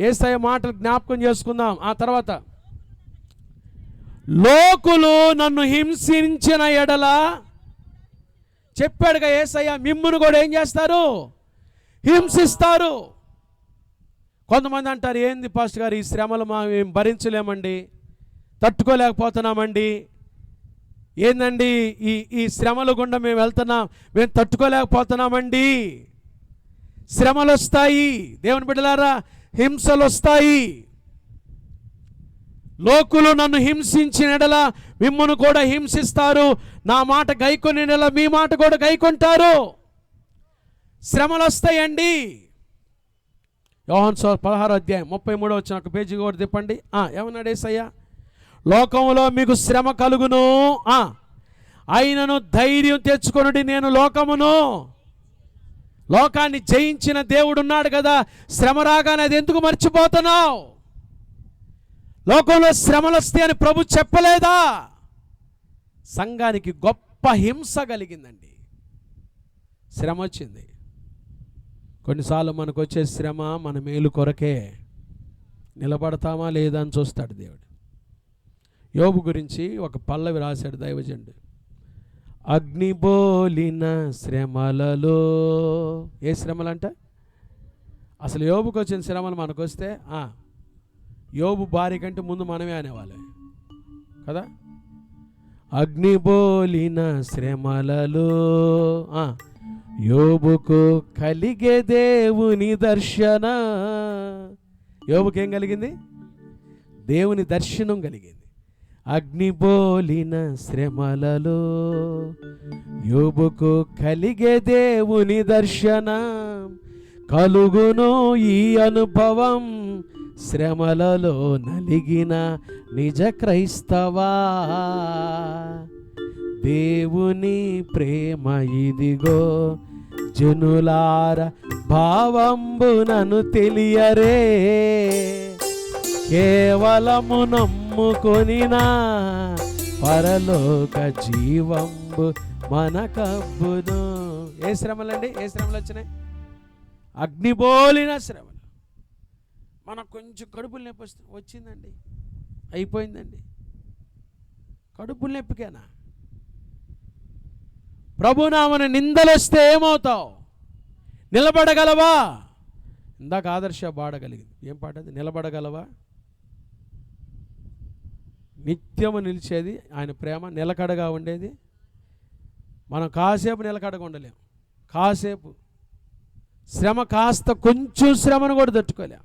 యేసయ్య మాటలు జ్ఞాపకం చేసుకుందాం. ఆ తర్వాత, లోకులు నన్ను హింసించిన ఎడల, చెప్పాడుగా యేసయ్య, మిమ్మును కూడా ఏం చేస్తారు? హింసిస్తారు. కొంతమంది అంటారు, ఏంది పాస్టర్ గారు ఈ శ్రమలు మేము భరించలేమండి, తట్టుకోలేకపోతున్నామండి, ఏందండి ఈ శ్రమల గుండా మేము వెళ్తున్నాం, మేము తట్టుకోలేకపోతున్నామండి. శ్రమలు వస్తాయి దేవుని బిడ్డలారా. హింసలు వస్తాయి. లోకులు నన్ను హింసించిన ఎడల మిమ్మును కూడా హింసిస్తారు, నా మాట గైకొని ఎడల మీ మాట కూడా గైకొంటారు. శ్రమలు వస్తాయండి. యోహాను 16వ అధ్యాయం 33వ వచనం ఒక పేజీ కూడా తిప్పండి. ఏమన్నాడు యేసయ్య? లోకములో మీకు శ్రమ కలుగును, అయినను ధైర్యం తెచ్చుకొనుడి, నేను లోకాన్ని జయించిన దేవుడు ఉన్నాడు కదా. శ్రమ రాగానే అది ఎందుకు మర్చిపోతున్నావు? లోకంలో శ్రమలు వస్తాయని ప్రభు చెప్పలేదా? సంఘానికి గొప్ప హింస కలిగిందండి. శ్రమ వచ్చింది. కొన్నిసార్లు మనకు వచ్చే శ్రమ మన మేలు కొరకే. నిలబడతామా లేదా అని చూస్తాడు దేవుడు. యోబు గురించి ఒక పల్లవి రాశాడు దైవజనుడు. అగ్నిబోలిన శ్రమలలో. ఏ శ్రమలంట? అసలు యోబుకి వచ్చిన శ్రమలు మనకు వస్తే యోబు భార్య కంటే ముందు మనమే అనేవాళ్ళే కదా. అగ్నిబోలిన శ్రమలలో యోబుకు కలిగే దేవుని దర్శన. యోబుకి ఏం కలిగింది? దేవుని దర్శనం కలిగింది. అగ్నిబోలిన శ్రమలలో యోబుకు కలిగే దేవుని దర్శనం. కలుగును ఈ అనుభవం శ్రమలలో నలిగిన నిజ క్రైస్తవా. దేవుని ప్రేమ ఇదిగో జనులార భావంబునను తెలియరే. కేవలము నమ్ముకొనినా పరలోక జీవంబు మన కబ్బును. ఏ శ్రమలండి? ఏ శ్రమలు వచ్చినాయి? అగ్నిబోలిన శ్రమలు. మనకు కొంచెం కడుపులు నొప్పి వచ్చిందండి, అయిపోయిందండి. కడుపులు నొప్పికేనా? ప్రభునామన నిందలు వస్తే ఏమవుతావు? నిలబడగలవా? ఇందాక ఆదర్శ పాడగలిగింది. ఏం పాట అది? నిలబడగలవా? నిత్యము నిలిచేది ఆయన ప్రేమ, నిలకడగా ఉండేది. మనం కాసేపు నిలకడగా ఉండలేం. కాసేపు శ్రమ, కాస్త కొంచెం శ్రమను కూడా తట్టుకోలేం.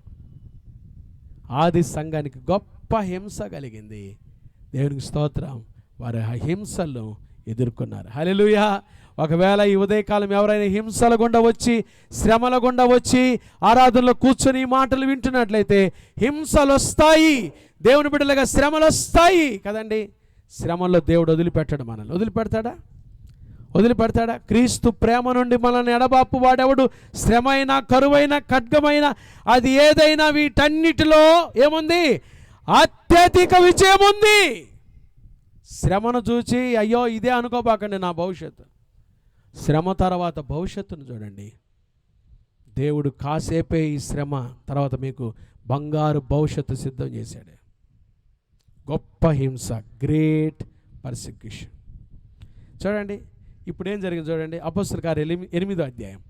ఆది సంఘానికి గొప్ప హింస కలిగింది. దేవునికి స్తోత్రం. వారు ఆ హింసలను ఎదుర్కొన్నారు. హల్లెలూయా. ఒకవేళ ఈ ఉదయకాలం ఎవరైనా హింసల గుండా వచ్చి, శ్రమల గుండా వచ్చి ఆరాధనలో కూర్చొని ఈ మాటలు వింటున్నట్లయితే, హింసలు వస్తాయి. దేవుని బిడ్డలుగా శ్రమలు వస్తాయి కదండి. శ్రమల్లో దేవుడు వదిలిపెట్టాడు. మనల్ని వదిలిపెడతాడా? క్రీస్తు ప్రేమ నుండి మనల్ని ఎడబాపు వాడెవడు? శ్రమైన, కరువైన, ఖడ్గమైన, అది ఏదైనా వీటన్నిటిలో ఏముంది? అత్యధిక విజయం ఉంది. శ్రమను చూచి అయ్యో ఇదే అనుకోబాకండి నా భవిష్యత్తు. శ్రమ తర్వాత భవిష్యత్తును చూడండి. దేవుడు కాసేపే ఈ శ్రమ తర్వాత మీకు బంగారు భవిష్యత్తు సిద్ధం చేశాడు. గొప్ప హింస, గ్రేట్ పర్సిక్యూషన్. చూడండి ఇప్పుడు ఏం జరిగింది చూడండి. అపోస్తల కార్యాలు 8వ అధ్యాయం.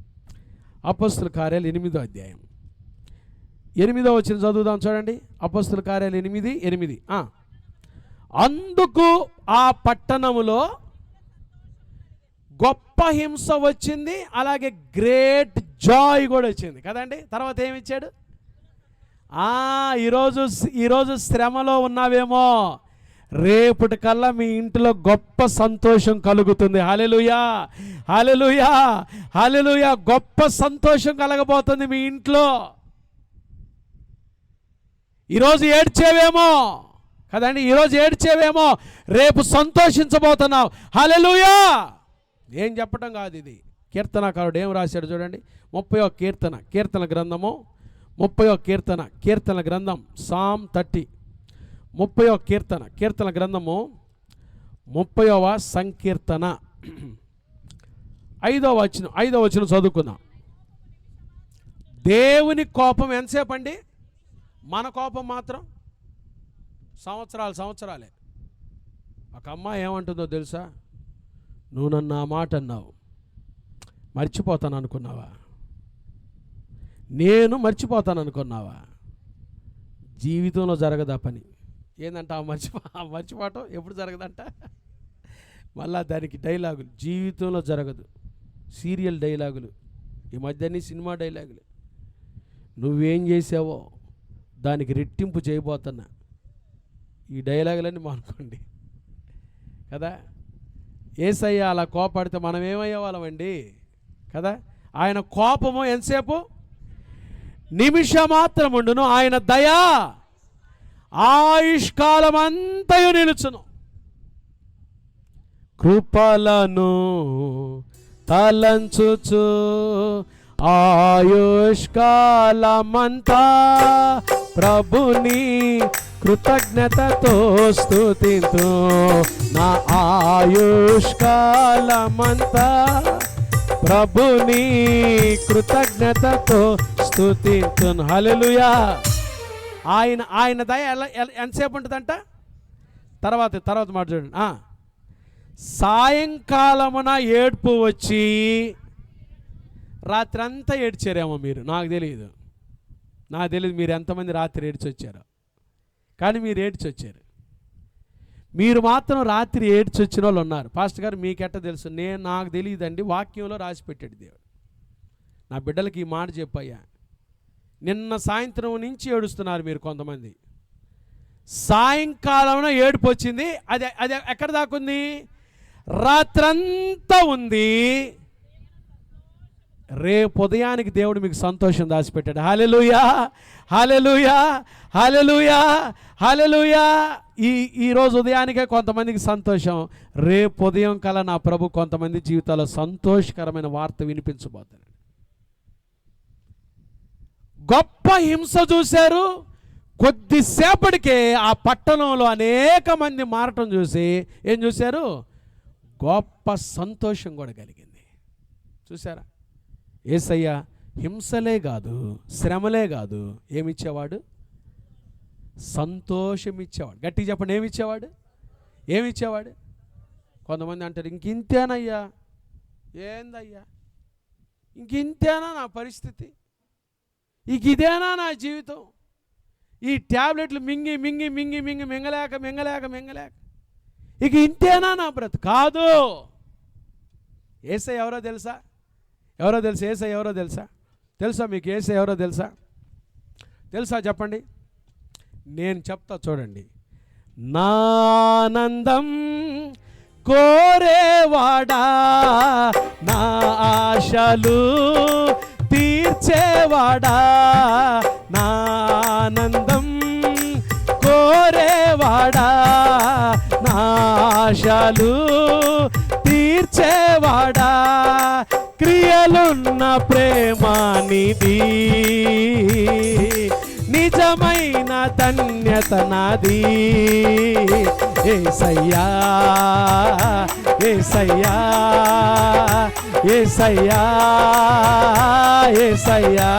అపోస్తల కార్యాలు 8వ అధ్యాయం 8వ వచనం చదువుదాం చూడండి. అపోస్తల కార్యాలు 8:8. అందుకు ఆ పట్టణములో గొప్ప హింస వచ్చింది, అలాగే గ్రేట్ జాయ్ కూడా వచ్చింది కదండి. తర్వాత ఏమి ఇచ్చాడు? ఈరోజు శ్రమలో ఉన్నావేమో, రేపటి కల్లా మీ ఇంట్లో గొప్ప సంతోషం కలుగుతుంది. హల్లెలూయా, హల్లెలూయా, హల్లెలూయా. గొప్ప సంతోషం కలగబోతుంది మీ ఇంట్లో. ఈరోజు ఏడ్చేవేమో కదండి, ఈరోజు ఏడ్చేవేమో, రేపు సంతోషించబోతున్నావు. హల్లెలూయా. ఏం చెప్పడం కాదు ఇది. కీర్తనకారుడు ఏం రాశాడు చూడండి. 30వ కీర్తన గ్రంథము, 30వ కీర్తన గ్రంథం, సామ్ 30, 30వ కీర్తన గ్రంథము, 30వ సంకీర్తన 5వ వచనం చదువుకుందాం. దేవుని కోపం ఎంతసేపు అండి? మన కోపం మాత్రం సంవత్సరాలే. ఒక అమ్మాయి ఏమంటుందో తెలుసా? నువ్వు నన్ను ఆ మాట అన్నావు, మర్చిపోతాను అనుకున్నావా? నేను మర్చిపోతాను అనుకున్నావా? జీవితంలో జరగదా పని. ఏందంట మర్చిపోవటం ఎప్పుడు జరగదంట? మళ్ళా దానికి డైలాగులు. జీవితంలో జరగదు. సీరియల్ డైలాగులు, ఈ మధ్యని సినిమా డైలాగులు. నువ్వేం చేసావో దానికి రెట్టింపు చేయబోతున్నా. ఈ డైలాగులన్నీ మానుకోండి కదా. యేసయ్య అలా కోపడితే మనం ఏమయ్యే వాళ్ళమండి కదా. ఆయన కోపము ఎంతసేపు? నిమిషమాత్రం ఉండును, ఆయన దయా ఆయుష్కాలం అంతయు నిలుచును. కృపలను తలంచుచు ఆయుష్కాలమంతా ప్రభుని కృతజ్ఞతతో స్తుతింతు. నా ఆయుష్కాలమంతా ప్రభుని కృతజ్ఞతతో స్తుతింతును. హల్లెలూయా. ఆయన దయ ఎంతసేపు ఉంటుందంట? తర్వాత మాట చూడండి. సాయంకాలమున ఏడ్పు వచ్చి, రాత్రి అంతా ఏడ్చారేమో మీరు, నాకు తెలియదు మీరు ఎంతమంది రాత్రి ఏడ్చి వచ్చారో, కానీ మీరు ఏడ్చి వచ్చారు. మీరు మాత్రం రాత్రి ఏడ్చి వచ్చిన వాళ్ళు ఉన్నారు. పాస్టర్ గారు మీకెట్ట తెలుసు? నాకు తెలియదండి, వాక్యంలో రాసి పెట్టాడు దేవుడు. నా బిడ్డలకి ఈ మాట చెప్పయ్యా. నిన్న సాయంత్రం నుంచి ఏడుస్తున్నారు మీరు కొంతమంది. సాయంకాలంలో ఏడుపు వచ్చింది, అది ఎక్కడ దాకుంది? రాత్రంతా ఉంది. రేపు ఉదయానికి దేవుడు మీకు సంతోషం దాచిపెట్టాడు. హల్లెలూయా, హల్లెలూయా, హల్లెలూయా, హల్లెలూయా. ఈరోజు ఉదయానికే కొంతమందికి సంతోషం, రేపు ఉదయం కల్లా నా ప్రభు కొంతమంది జీవితాల్లో సంతోషకరమైన వార్త వినిపించబోతాడు. గొప్ప హింస చూశారు, కొద్దిసేపటికే ఆ పట్టణంలో అనేక మంది మారటం చూసి ఏం చూశారు? గొప్ప సంతోషం కూడా కలిగింది. చూసారా? యేసయ్య హింసలే కాదు, శ్రమలే కాదు, ఏమిచ్చేవాడు? సంతోషం ఇచ్చేవాడు. గట్టిగా చెప్పండి, ఏమిచ్చేవాడు? కొంతమంది అంటారు, ఇంకింతేనయ్యా, ఏందయ్యా ఇంకింతేనా నా పరిస్థితి, ఇదేనా నా జీవితం, ఈ ట్యాబ్లెట్లు మింగి మింగలేక ఇంతేనా నా బ్రతుకు? కాదు. యేసయ్య ఎవరో తెలుసా? యేసయ్య ఎవరో తెలుసా మీకు? యేసయ్య ఎవరో తెలుసా చెప్పండి. నేను చెప్తా చూడండి. నానందం కోరేవాడా, నా ఆశలు తీర్చేవాడా, నానందం కోరేవాడా, నా ఆశలు తీర్చేవాడా, క్రియలున్న ప్రేమానిది, నిజమైన ధన్యత నాది. యేసయ్యా, యేసయ్యా, యేసయ్యా, యేసయ్యా.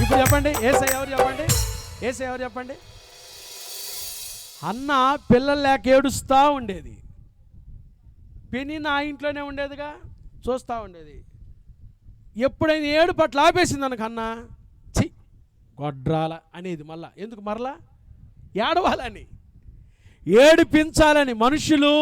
ఇప్పుడు చెప్పండి, యేసయ్య ఎవరు చెప్పండి? అన్న పిల్లలు లేక ఏడుస్తూ ఉండేది, పెని నా ఇంట్లోనే ఉండేదిగా, చూస్తూ ఉండేది. ఎప్పుడైనా ఏడు పట్ల ఆపేసింది అనకన్నా, చి గొడ్రాల అనేది. మళ్ళా ఎందుకు? మరలా ఏడవాలని, ఏడిపించాలని. మనుషులు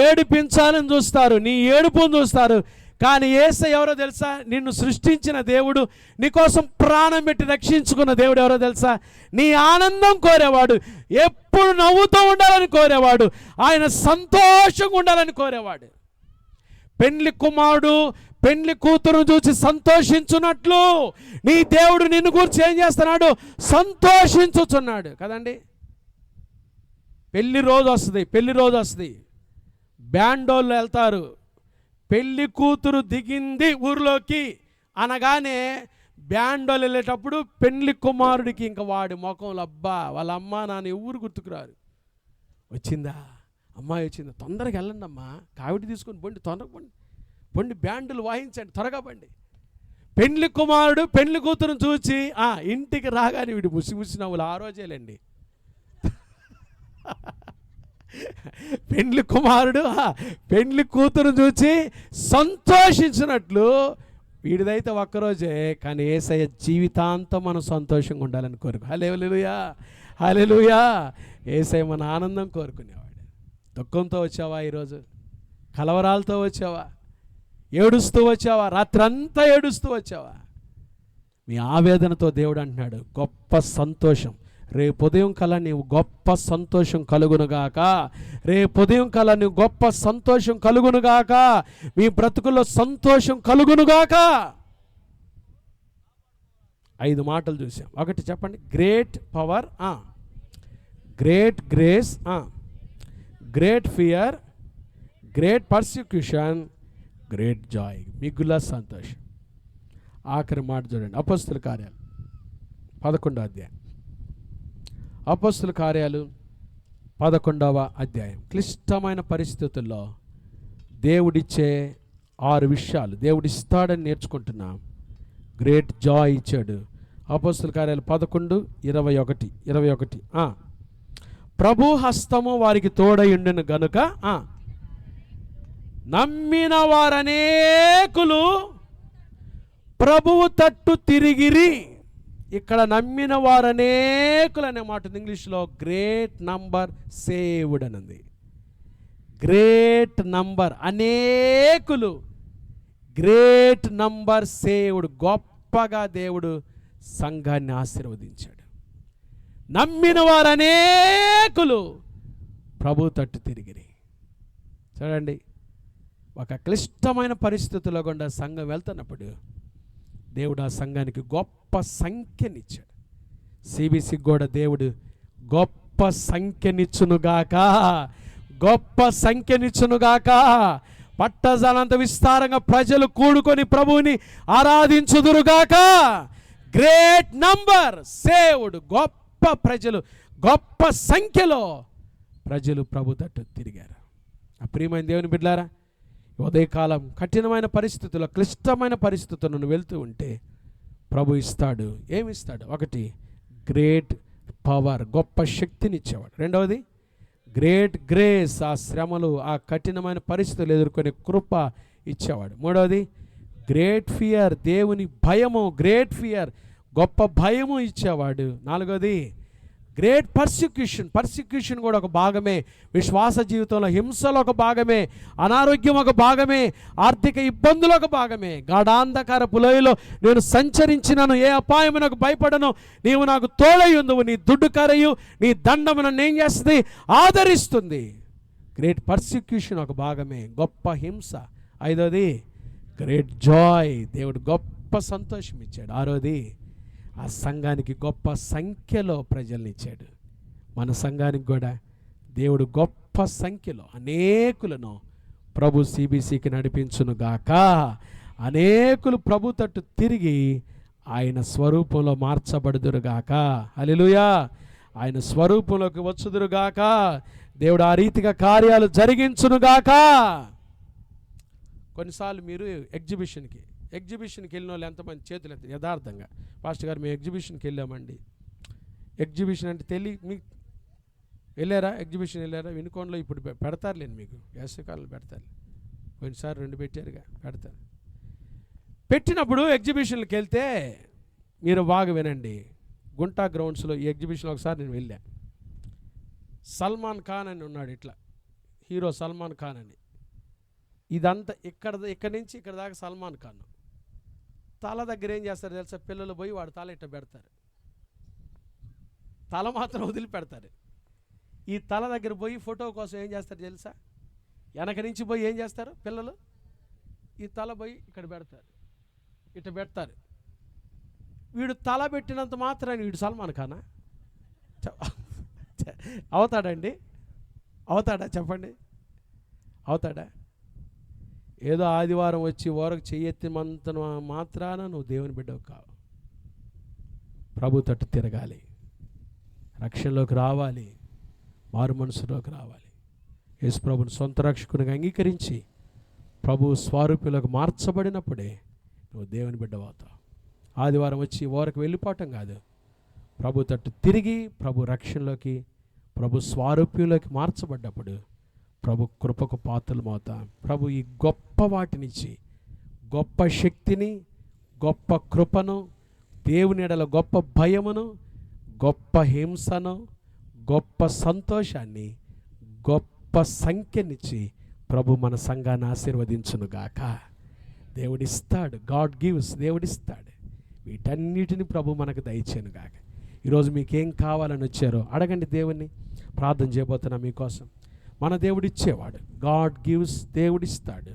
ఏడిపించాలని చూస్తారు, నీ ఏడుపుని చూస్తారు. కానీ యేసయ్య ఎవరో తెలుసా? నిన్ను సృష్టించిన దేవుడు, నీకోసం ప్రాణం పెట్టి రక్షించుకున్న దేవుడు ఎవరో తెలుసా? నీ ఆనందం కోరేవాడు, ఎప్పుడు నవ్వుతూ ఉండాలని కోరేవాడు, ఆయన సంతోషంగా ఉండాలని కోరేవాడు. పెండ్లి కుమారుడు పెండ్లి కూతురు చూసి సంతోషించున్నట్లు నీ దేవుడు నిన్ను గురించి ఏం చేస్తున్నాడు? సంతోషించుచున్నాడు కదండి. పెళ్లి రోజు వస్తుంది, బ్యాండోళ్ళు వెళ్తారు, పెళ్లి కూతురు దిగింది ఊర్లోకి అనగానే బ్యాండోళ్ళు వెళ్ళేటప్పుడు పెళ్లి కుమారుడికి ఇంకా వాడి ముఖంలో అబ్బా వాళ్ళ అమ్మ నాన్న ఎవరు గుర్తుకురారు. వచ్చిందా అమ్మాయి, వచ్చిందా, తొందరగా వెళ్ళండి అమ్మా, కావిడి తీసుకొని బండి, తొందరగా బండి బ్యాండులు వాయించండి, త్వరగా బండి. పెళ్లి కుమారుడు పెళ్లి కూతురుని చూసి ఇంటికి రాగానే వీడు ముసి నవ్వులు ఆ రోజేలేండి. పెళ్లి కుమారుడు పెళ్లి కూతురు చూసి సంతోషించినట్లు వీడిదైతే ఒక్కరోజే, కానీ యేసయ్య జీవితాంతం మనం సంతోషంగా ఉండాలని కోరుకు. హల్లెలూయా, హల్లెలూయా. యేసయ్య మన ఆనందం కోరుకునేవాడు. దుఃఖంతో వచ్చావా ఈరోజు? కలవరాలతో వచ్చావా? ఏడుస్తూ వచ్చావా? రాత్రంతా ఏడుస్తూ వచ్చావా? మీ ఆవేదనతో దేవుడు అంటున్నాడు గొప్ప సంతోషం, రేపు ఉదయం కల్లా నీవు గొప్ప సంతోషం కలుగునుగాక, రేపు ఉదయం కల్లా నీవు గొప్ప సంతోషం కలుగునుగాక, మీ బ్రతుకుల్లో సంతోషం కలుగునుగాక. 5 మాటలు చూసాం. ఒకటి చెప్పండి, great power, great grace, great fear, great persecution, great Joy, మిగుల సంతోషం. ఆఖరి మాట చూడండి, అపోస్తుల కార్యాలు 11వ అధ్యాయం. అపోస్తుల కార్యాలు 11వ అధ్యాయం. క్లిష్టమైన పరిస్థితుల్లో దేవుడిచ్చే 6 విషయాలు దేవుడిస్తాడని నేర్చుకుంటున్నాం. గ్రేట్ జాయ్ ఇచ్చాడు. అపోస్తుల కార్యాలు 11:21. ప్రభు హస్తము వారికి తోడయుండెను గనుక నమ్మిన వారనేకులు ప్రభువు తట్టు తిరిగిరి. ఇక్కడ నమ్మిన వారనేకులు అనే మాట ఉంది. ఇంగ్లీష్లో గ్రేట్ నంబర్ సేవ్డ్ అని ఉంది. గ్రేట్ నంబర్, అనేకులు, గ్రేట్ నంబర్ సేవ్డ్. గొప్పగా దేవుడు సంఘాన్ని ఆశీర్వదించాడు. నమ్మిన వారనేకులు ప్రభు తట్టు తిరిగిరి. చూడండి, ఒక క్లిష్టమైన పరిస్థితుల్లో గుండా సంఘం వెళ్తున్నప్పుడు దేవుడు ఆ సంఘానికి గొప్ప సంఖ్యనిచ్చాడు. సిబిసికి కూడా దేవుడు గొప్ప సంఖ్యనిచ్చునుగాక, గొప్ప సంఖ్యనిచ్చునుగాక. పట్టజనంత విస్తారంగా ప్రజలు కూడుకొని ప్రభువుని ఆరాధించుదురుగాక. Great number saved. గొప్ప ప్రజలు, గొప్ప సంఖ్యలో ప్రజలు ప్రభు తట్టు తిరిగారు. ఆ ప్రియమైన దేవుని బిడ్డలారా, ఉదయకాలం కఠినమైన పరిస్థితుల్లో, క్లిష్టమైన పరిస్థితులను వెళ్తూ ఉంటే ప్రభు ఇస్తాడు. ఏమిస్తాడు? ఒకటి, గ్రేట్ పవర్, గొప్ప శక్తినిచ్చేవాడు. రెండవది, గ్రేట్ గ్రేస్, ఆ శ్రమలు, ఆ కఠినమైన పరిస్థితులు ఎదుర్కొనే కృప ఇచ్చేవాడు. మూడవది, గ్రేట్ ఫియర్, దేవుని భయము, గ్రేట్ ఫియర్, గొప్ప భయము ఇచ్చేవాడు. నాలుగవది, గ్రేట్ పర్సిక్యూషన్, పర్సిక్యూషన్ కూడా ఒక భాగమే. విశ్వాస జీవితంలో హింసలో ఒక భాగమే, అనారోగ్యం ఒక భాగమే, ఆర్థిక ఇబ్బందులు ఒక భాగమే. గాఢాంధకారపు లోయలో నేను సంచరించినను, ఏ అపాయము నాకు భయపడను, నీవు నాకు తోడై ఉందువు, నీ దుడ్డు కరయు నీ దండము నన్ను ఏం చేస్తుంది? ఆదరిస్తుంది. గ్రేట్ పర్సిక్యూషన్ ఒక భాగమే, గొప్ప హింస. ఐదోది, గ్రేట్ జాయ్, దేవుడు గొప్ప సంతోషం ఇచ్చాడు. ఆరోది, ఆ సంఘానికి గొప్ప సంఖ్యలో ప్రజల్ని ఇచ్చాడు. మన సంఘానికి కూడా దేవుడు గొప్ప సంఖ్యలో అనేకులను ప్రభు సిబిసికి నడిపించునుగాక. అనేకులు ప్రభు తట్టు తిరిగి ఆయన స్వరూపంలో మార్చబడుదురుగాక. హల్లెలూయా. ఆయన స్వరూపంలోకి వచ్చుదురుగాక. దేవుడు ఆ రీతిగా కార్యాలు జరిగించునుగాక. కొన్నిసార్లు మీరు ఎగ్జిబిషన్కి వెళ్ళిన వాళ్ళు ఎంతమంది చేతులు ఎత్తారు? యథార్థంగా, పాస్టర్ గారు మేము ఎగ్జిబిషన్కి వెళ్ళామండి. ఎగ్జిబిషన్ అంటే మీకు వెళ్ళారా? ఎగ్జిబిషన్ వెళ్ళారా? వినుకొండలో ఇప్పుడు పెడతారులేండి, మీకు వేసవికాలంలో పెడతారు. కొన్నిసార్లు 2 పెట్టారుగా, పెడతారు. పెట్టినప్పుడు ఎగ్జిబిషన్కి వెళ్తే మీరు బాగా వినండి. గుంటా గ్రౌండ్స్లో ఈ ఎగ్జిబిషన్లో ఒకసారి నేను వెళ్ళా. సల్మాన్ ఖాన్ అని ఉన్నాడు, ఇట్లా హీరో సల్మాన్ ఖాన్ అని. ఇదంతా ఇక్కడి నుంచి ఇక్కడ దాకా సల్మాన్ ఖాన్. తల దగ్గర ఏం చేస్తారు తెలుసా? పిల్లలు పోయి వాడు తల ఇట్ట పెడతారు, తల మాత్రం వదిలిపెడతారు. ఈ తల దగ్గర పోయి ఫోటో కోసం ఏం చేస్తారు తెలుసా? వెనక నుంచి పోయి ఏం చేస్తారు పిల్లలు? ఈ తల పోయి ఇక్కడ పెడతారు, ఇట్ట పెడతారు. వీడు తల పెట్టినంత మాత్రాన్ని వీడు సల్మాన్ ఖానా అవుతాడండి? అవుతాడా? చెప్పండి, అవుతాడా? ఏదో ఆదివారం వచ్చి ఓరకు చెయ్యెత్తినంత మాత్రాన నువ్వు దేవుని బిడ్డవు కావు. ప్రభు తట్టు తిరగాలి, రక్షణలోకి రావాలి, మారు మనసులోకి రావాలి. యేసు ప్రభుని సొంత రక్షకునిగా అంగీకరించి ప్రభు స్వరూపులకు మార్చబడినప్పుడే నువ్వు దేవుని బిడ్డవు అవుతావు. ఆదివారం వచ్చి ఓరకు వెళ్ళిపోవటం కాదు, ప్రభు తట్టు తిరిగి ప్రభు రక్షణలోకి, ప్రభు స్వరూపులోకి మార్చబడ్డప్పుడు ప్రభు కృపకు పాత్రలమవుతాం. ప్రభు ఈ గొప్ప వాటినిచ్చి, గొప్ప శక్తిని, గొప్ప కృపను, దేవుని ఎడల గొప్ప భయమును, గొప్ప హింసను, గొప్ప సంతోషాన్ని, గొప్ప సంఖ్యనిచ్చి ప్రభు మన సంఘాన్ని ఆశీర్వదించునుగాక. దేవుడిస్తాడు. గాడ్ గివ్స్, దేవుడిస్తాడు. వీటన్నిటిని ప్రభు మనకు దయచేయను గాక. ఈరోజు మీకేం కావాలని వచ్చారో అడగండి దేవుణ్ణి. ప్రార్థన చేయబోతున్నా మీకోసం. మన దేవుడు ఇచ్చేవాడు. గాడ్ గివ్స్, దేవుడిస్తాడు.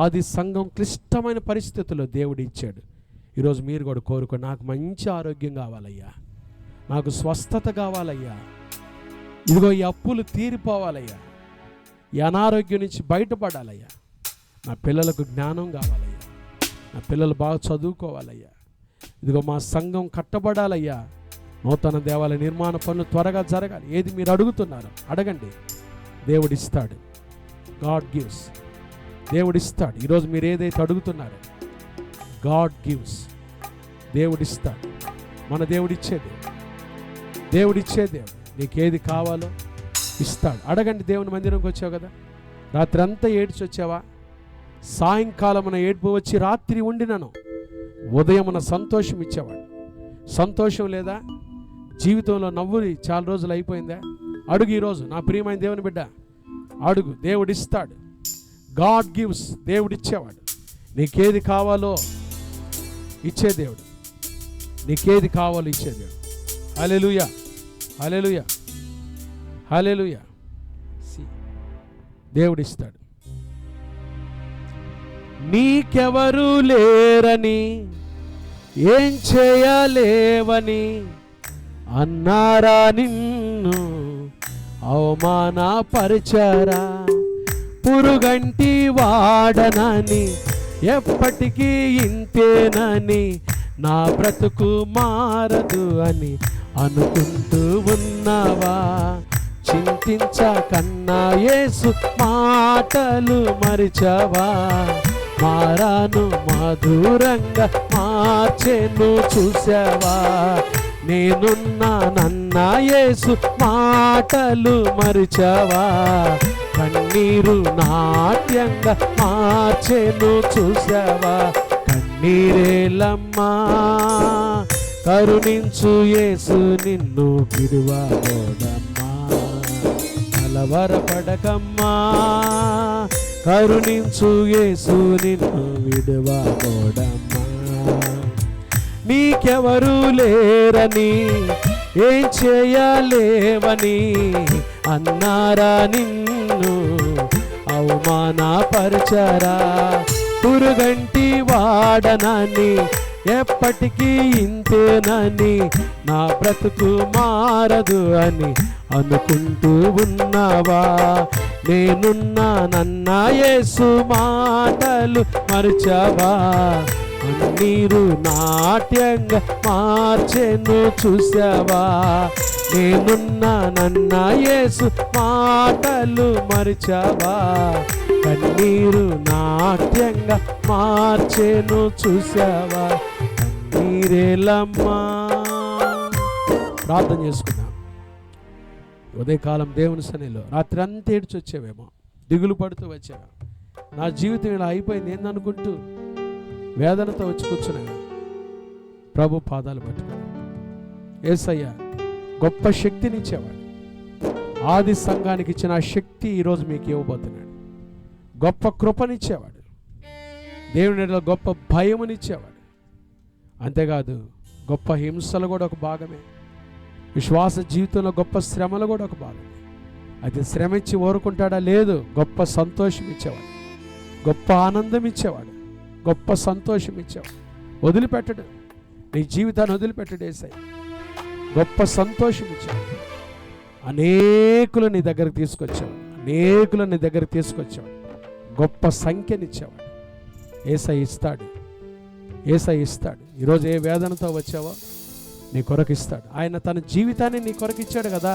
ఆది సంఘం క్లిష్టమైన పరిస్థితుల్లో దేవుడు ఇచ్చాడు. ఈరోజు మీరు కూడా కోరుకో, నాకు మంచి ఆరోగ్యం కావాలయ్యా, నాకు స్వస్థత కావాలయ్యా, ఇదిగో ఈ అప్పులు తీరిపోవాలయ్యా, ఈ అనారోగ్యం నుంచి బయటపడాలయ్యా, నా పిల్లలకు జ్ఞానం కావాలయ్యా, నా పిల్లలు బాగా చదువుకోవాలయ్యా, ఇదిగో మా సంఘం కట్టబడాలయ్యా, నూతన దేవాలయ నిర్మాణ పనులు త్వరగా జరగాలి. ఏది మీరు అడుగుతున్నారో అడగండి, దేవుడిస్తాడు. God gives, దేవుడిస్తాడు. ఈరోజు మీరు ఏదైతే అడుగుతున్నారో గాడ్ గివ్స్, దేవుడిస్తాడు. మన దేవుడిచ్చేది, దేవుడిచ్చేదే. నీకేది కావాలో ఇస్తాడు. అడగండి. దేవుని మందిరంకి వచ్చావు కదా, రాత్రి అంతా ఏడ్చి వచ్చావా? సాయంకాలమున ఏడ్పు వచ్చి రాత్రి ఉండినను ఉదయమున సంతోషం ఇచ్చేవాడు. సంతోషం లేదా? జీవితంలో నవ్వు చాలా రోజులు అయిపోయిందా? అడుగు ఈరోజు, నా ప్రియమైన దేవుని బిడ్డ, అడుగు. దేవుడిస్తాడు. గాడ్ గివ్స్, దేవుడిచ్చేవాడు. నీకేది కావాలో ఇచ్చే దేవుడు, నీకేది కావాలో ఇచ్చే దేవుడు. హల్లెలూయా, హల్లెలూయా, హల్లెలూయా. దేవుడిస్తాడు. నీకెవరు లేరని, ఏం చేయలేవని అన్నారా నిన్ను అవమానపరిచారా? పురుగంటి వాడనని, ఎప్పటికీ ఇంతేనని, నా బ్రతుకు మారదు అని అనుకుంటూ ఉన్నావా? చింతించకన్నా యేసు మాటలు మరిచావా? మారాను మధురంగా మార్చెను చూసావా? నేనున్నానన్న యేసు మాటలు మరిచావా? కన్నీరు నాట్యంగా మార్చెను చూసావా? కన్నీరేలమ్మా, కరుణించు యేసు నిన్ను విడువబోదమ్మా. కలవరపడకమ్మా, కరుణించు యేసు నిన్ను విడువబోదమ్మా. నీకెవరు లేరని, ఏం చేయలేవని అన్నారా నిన్ను అవమానపరిచారా? పురుగంటి వాడనని, ఎప్పటికీ ఇంతేనని, నా బ్రతుకు మారదు అని అనుకుంటూ ఉన్నావా? నేనున్నానన్న యేసు మాటలు మరిచావా? కన్నీరు నాట్యంగా మార్చెను చూసావా? నేనున్నానన్న యేసు మాటలు మరిచావా? కన్నీరు నాట్యంగా మార్చెను చూసావా? కన్నీరేలమ్మా. ప్రార్థన చేసుకున్నాం. ఉదయకాలం దేవుని సన్నిధిలో రాత్రి అంతా ఏడ్చి వచ్చావేమో, దిగులు పడుతూ వచ్చావా? నా జీవితం ఇలా అయిపోయింది ఏందనుకుంటూ వేదనతో వచ్చి కూర్చున్నాను. ప్రభు పాదాలు పట్టుకున్నాను. యేసయ్య గొప్ప శక్తినిచ్చేవాడు. ఆది సంఘానికి ఇచ్చిన ఆ శక్తి ఈరోజు మీకు ఇవ్వబోతున్నాడు. గొప్ప కృపనిచ్చేవాడు. దేవుని ఎడల గొప్ప భయమునిచ్చేవాడు. అంతేకాదు గొప్ప హింసలు కూడా ఒక భాగమే. విశ్వాస జీవితంలో గొప్ప శ్రమలు కూడా ఒక భాగమే. అయితే శ్రమ ఇచ్చి ఊరుకుంటాడా? లేదు. గొప్ప సంతోషం ఇచ్చేవాడు, గొప్ప ఆనందం ఇచ్చేవాడు, గొప్ప సంతోషం ఇచ్చేవాడు. వదిలిపెట్టడు, నీ జీవితాన్ని వదిలిపెట్టడు యేసయ్య. గొప్ప సంతోషం ఇచ్చేవాడు. అనేకులు నీ దగ్గరకు తీసుకొచ్చేవాడు, అనేకులు నీ దగ్గరకు తీసుకొచ్చేవాడు. గొప్ప సంఖ్యనిచ్చేవాడు. యేసయ్య ఇస్తాడు, యేసయ్య ఇస్తాడు. ఈరోజు ఏ వేదనతో వచ్చావో నీ కొరకు ఇస్తాడు. ఆయన తన జీవితాన్ని నీ కొరకు ఇచ్చాడు కదా.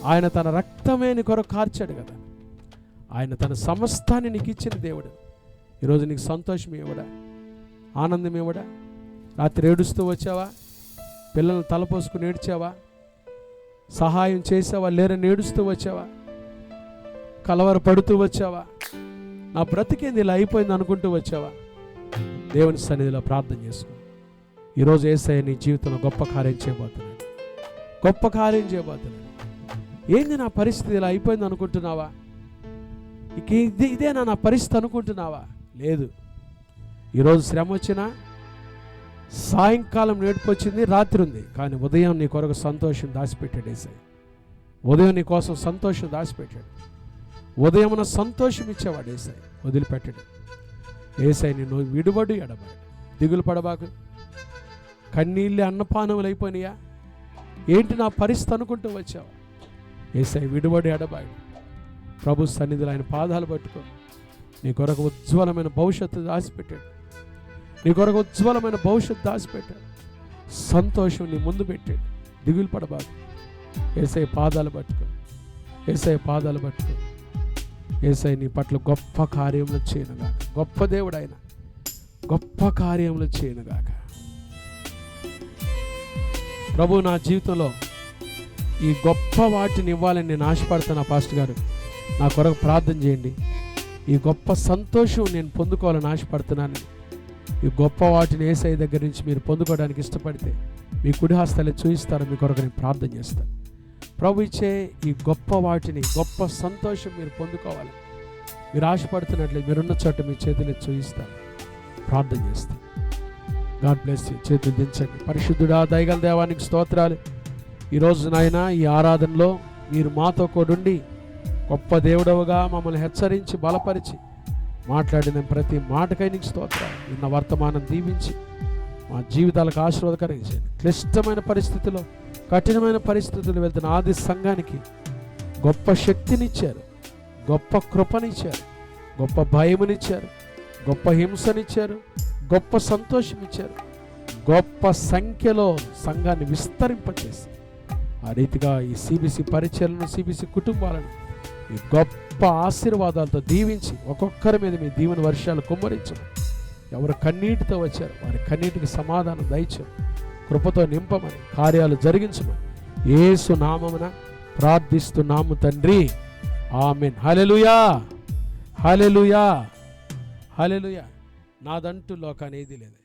ఆయన తన రక్తమే నీ కొరకు కార్చాడు కదా. ఆయన తన సమస్తాన్ని నీకు ఇచ్చిన దేవుడు. ఈరోజు నీకు సంతోషం ఇవ్వడా? ఆనందం ఇవ్వడా? రాత్రి ఏడుస్తూ వచ్చావా? పిల్లల్ని తలపోసుకుని ఏడ్చావా? సహాయం చేసావా? లేరని ఏడుస్తూ వచ్చావా? కలవరపడుతూ వచ్చావా? నా బ్రతికేంది ఇలా అయిపోయింది అనుకుంటూ వచ్చావా? దేవుని సన్నిధిలో ప్రార్థన చేసుకో. ఈరోజు యేసయ్య నీ జీవితంలో గొప్ప కార్యం చేయబోతున్నాడు. గొప్ప కార్యం చేయబోతున్నాడు. ఏంది నా పరిస్థితి ఇలా అయిపోయింది అనుకుంటున్నావా? ఇక ఇదేనా నా పరిస్థితి అనుకుంటున్నావా? లేదు. ఈరోజు శ్రమ వచ్చినా, సాయంకాలం ఏడుపు వచ్చింది, రాత్రి ఉంది, కానీ ఉదయం నీ కొరకు సంతోషం దాచిపెట్టాడు యేసయ్య. ఉదయం నీ కోసం సంతోషం దాచిపెట్టాడు. ఉదయమున సంతోషం ఇచ్చేవాడు యేసయ్య, వదిలిపెట్టాడు. యేసయ్య నిన్ను విడువడు ఎడబాడు. దిగులు పడబాకు. కన్నీళ్ళే అన్నపానములు అయిపోయినాయా? ఏంటి నా పరిస్థితి అనుకుంటూ వచ్చావా? యేసయ్య విడువడు ఎడబాడు. ప్రభు సన్నిధిలో ఆయన పాదాలు పట్టుకో. నీ కొరకు ఉజ్వలమైన భవిష్యత్తు దాచిపెట్టాడు. నీ కొరకు ఉజ్వలమైన భవిష్యత్తు దాచిపెట్టాడు. సంతోషం నీ ముందు పెట్టాడు. దిగులు పడబాకు. యేసయ్య పాదాలు పట్టుకో. యేసయ్య పాదాలు పట్టుకో. యేసయ్య నీ పట్ల గొప్ప కార్యములు చేయనుగాక. గొప్ప దేవుడు ఆయన, గొప్ప కార్యములు చేయనుగాక. ప్రభు నా జీవితంలో ఈ గొప్ప వాటిని ఇవ్వాలని నేను ఆశపడుతున్నా. పాస్టర్ గారు నా కొరకు ప్రార్థన చేయండి. ఈ గొప్ప సంతోషం నేను పొందుకోవాలని ఆశపడుతున్నాను. ఈ గొప్ప వాటిని యేసయ్య దగ్గర నుంచి మీరు పొందుకోవడానికి ఇష్టపడితే మీ కుడి హస్తాలు చూపిస్తారో మీ కొరకు నేను ప్రార్థన చేస్తాను. ప్రభు ఇచ్చే ఈ గొప్ప వాటిని, గొప్ప సంతోషం మీరు పొందుకోవాలి. మీరు ఆశపడుతున్నట్లే మీరున్న చోట మీ చేతులు చూపిస్తారు. ప్రార్థన చేస్తాను. God bless you. చేతులు దించండి. పరిశుద్ధుడా, దయగల దేవానికి స్తోత్రాలు. ఈరోజు నాయన ఈ ఆరాధనలో మీరు మాతో కూడుండి గొప్ప దేవుడవుగా మమ్మల్ని హెచ్చరించి బలపరిచి మాట్లాడిన ప్రతి మాటకై నీకు స్తోత్రాలు. నిన్న వర్తమానం దీవించి మా జీవితాలకు ఆశీర్వాదకరించండి. క్లిష్టమైన పరిస్థితుల్లో, కఠినమైన పరిస్థితులు వెళ్తున్న ఆది సంఘానికి గొప్ప శక్తినిచ్చారు, గొప్ప కృపనిచ్చారు, గొప్ప భయమునిచ్చారు, గొప్ప హింసనిచ్చారు, గొప్ప సంతోషం ఇచ్చారు. గొప్ప సంఖ్యలో సంఘాన్ని విస్తరింపచేసి ఆ రీతిగా ఈ సిబిసి పరిచయలను, సిబిసి కుటుంబాలను ఈ గొప్ప ఆశీర్వాదాలతో దీవించి ఒక్కొక్కరి మీద మీ దీవెన వర్షాలు కుమ్మరించము. ఎవరు కన్నీటితో వచ్చారు వారి కన్నీటికి సమాధానం దయచు. కృపతో నింపమని, కార్యాలు జరిగించమని యేసు నామమున ప్రార్థిస్తున్నాము తండ్రి. ఆమేన్. హల్లెలూయా, హల్లెలూయా, హల్లెలూయా. నాదంటూ లోకానేది లేదు.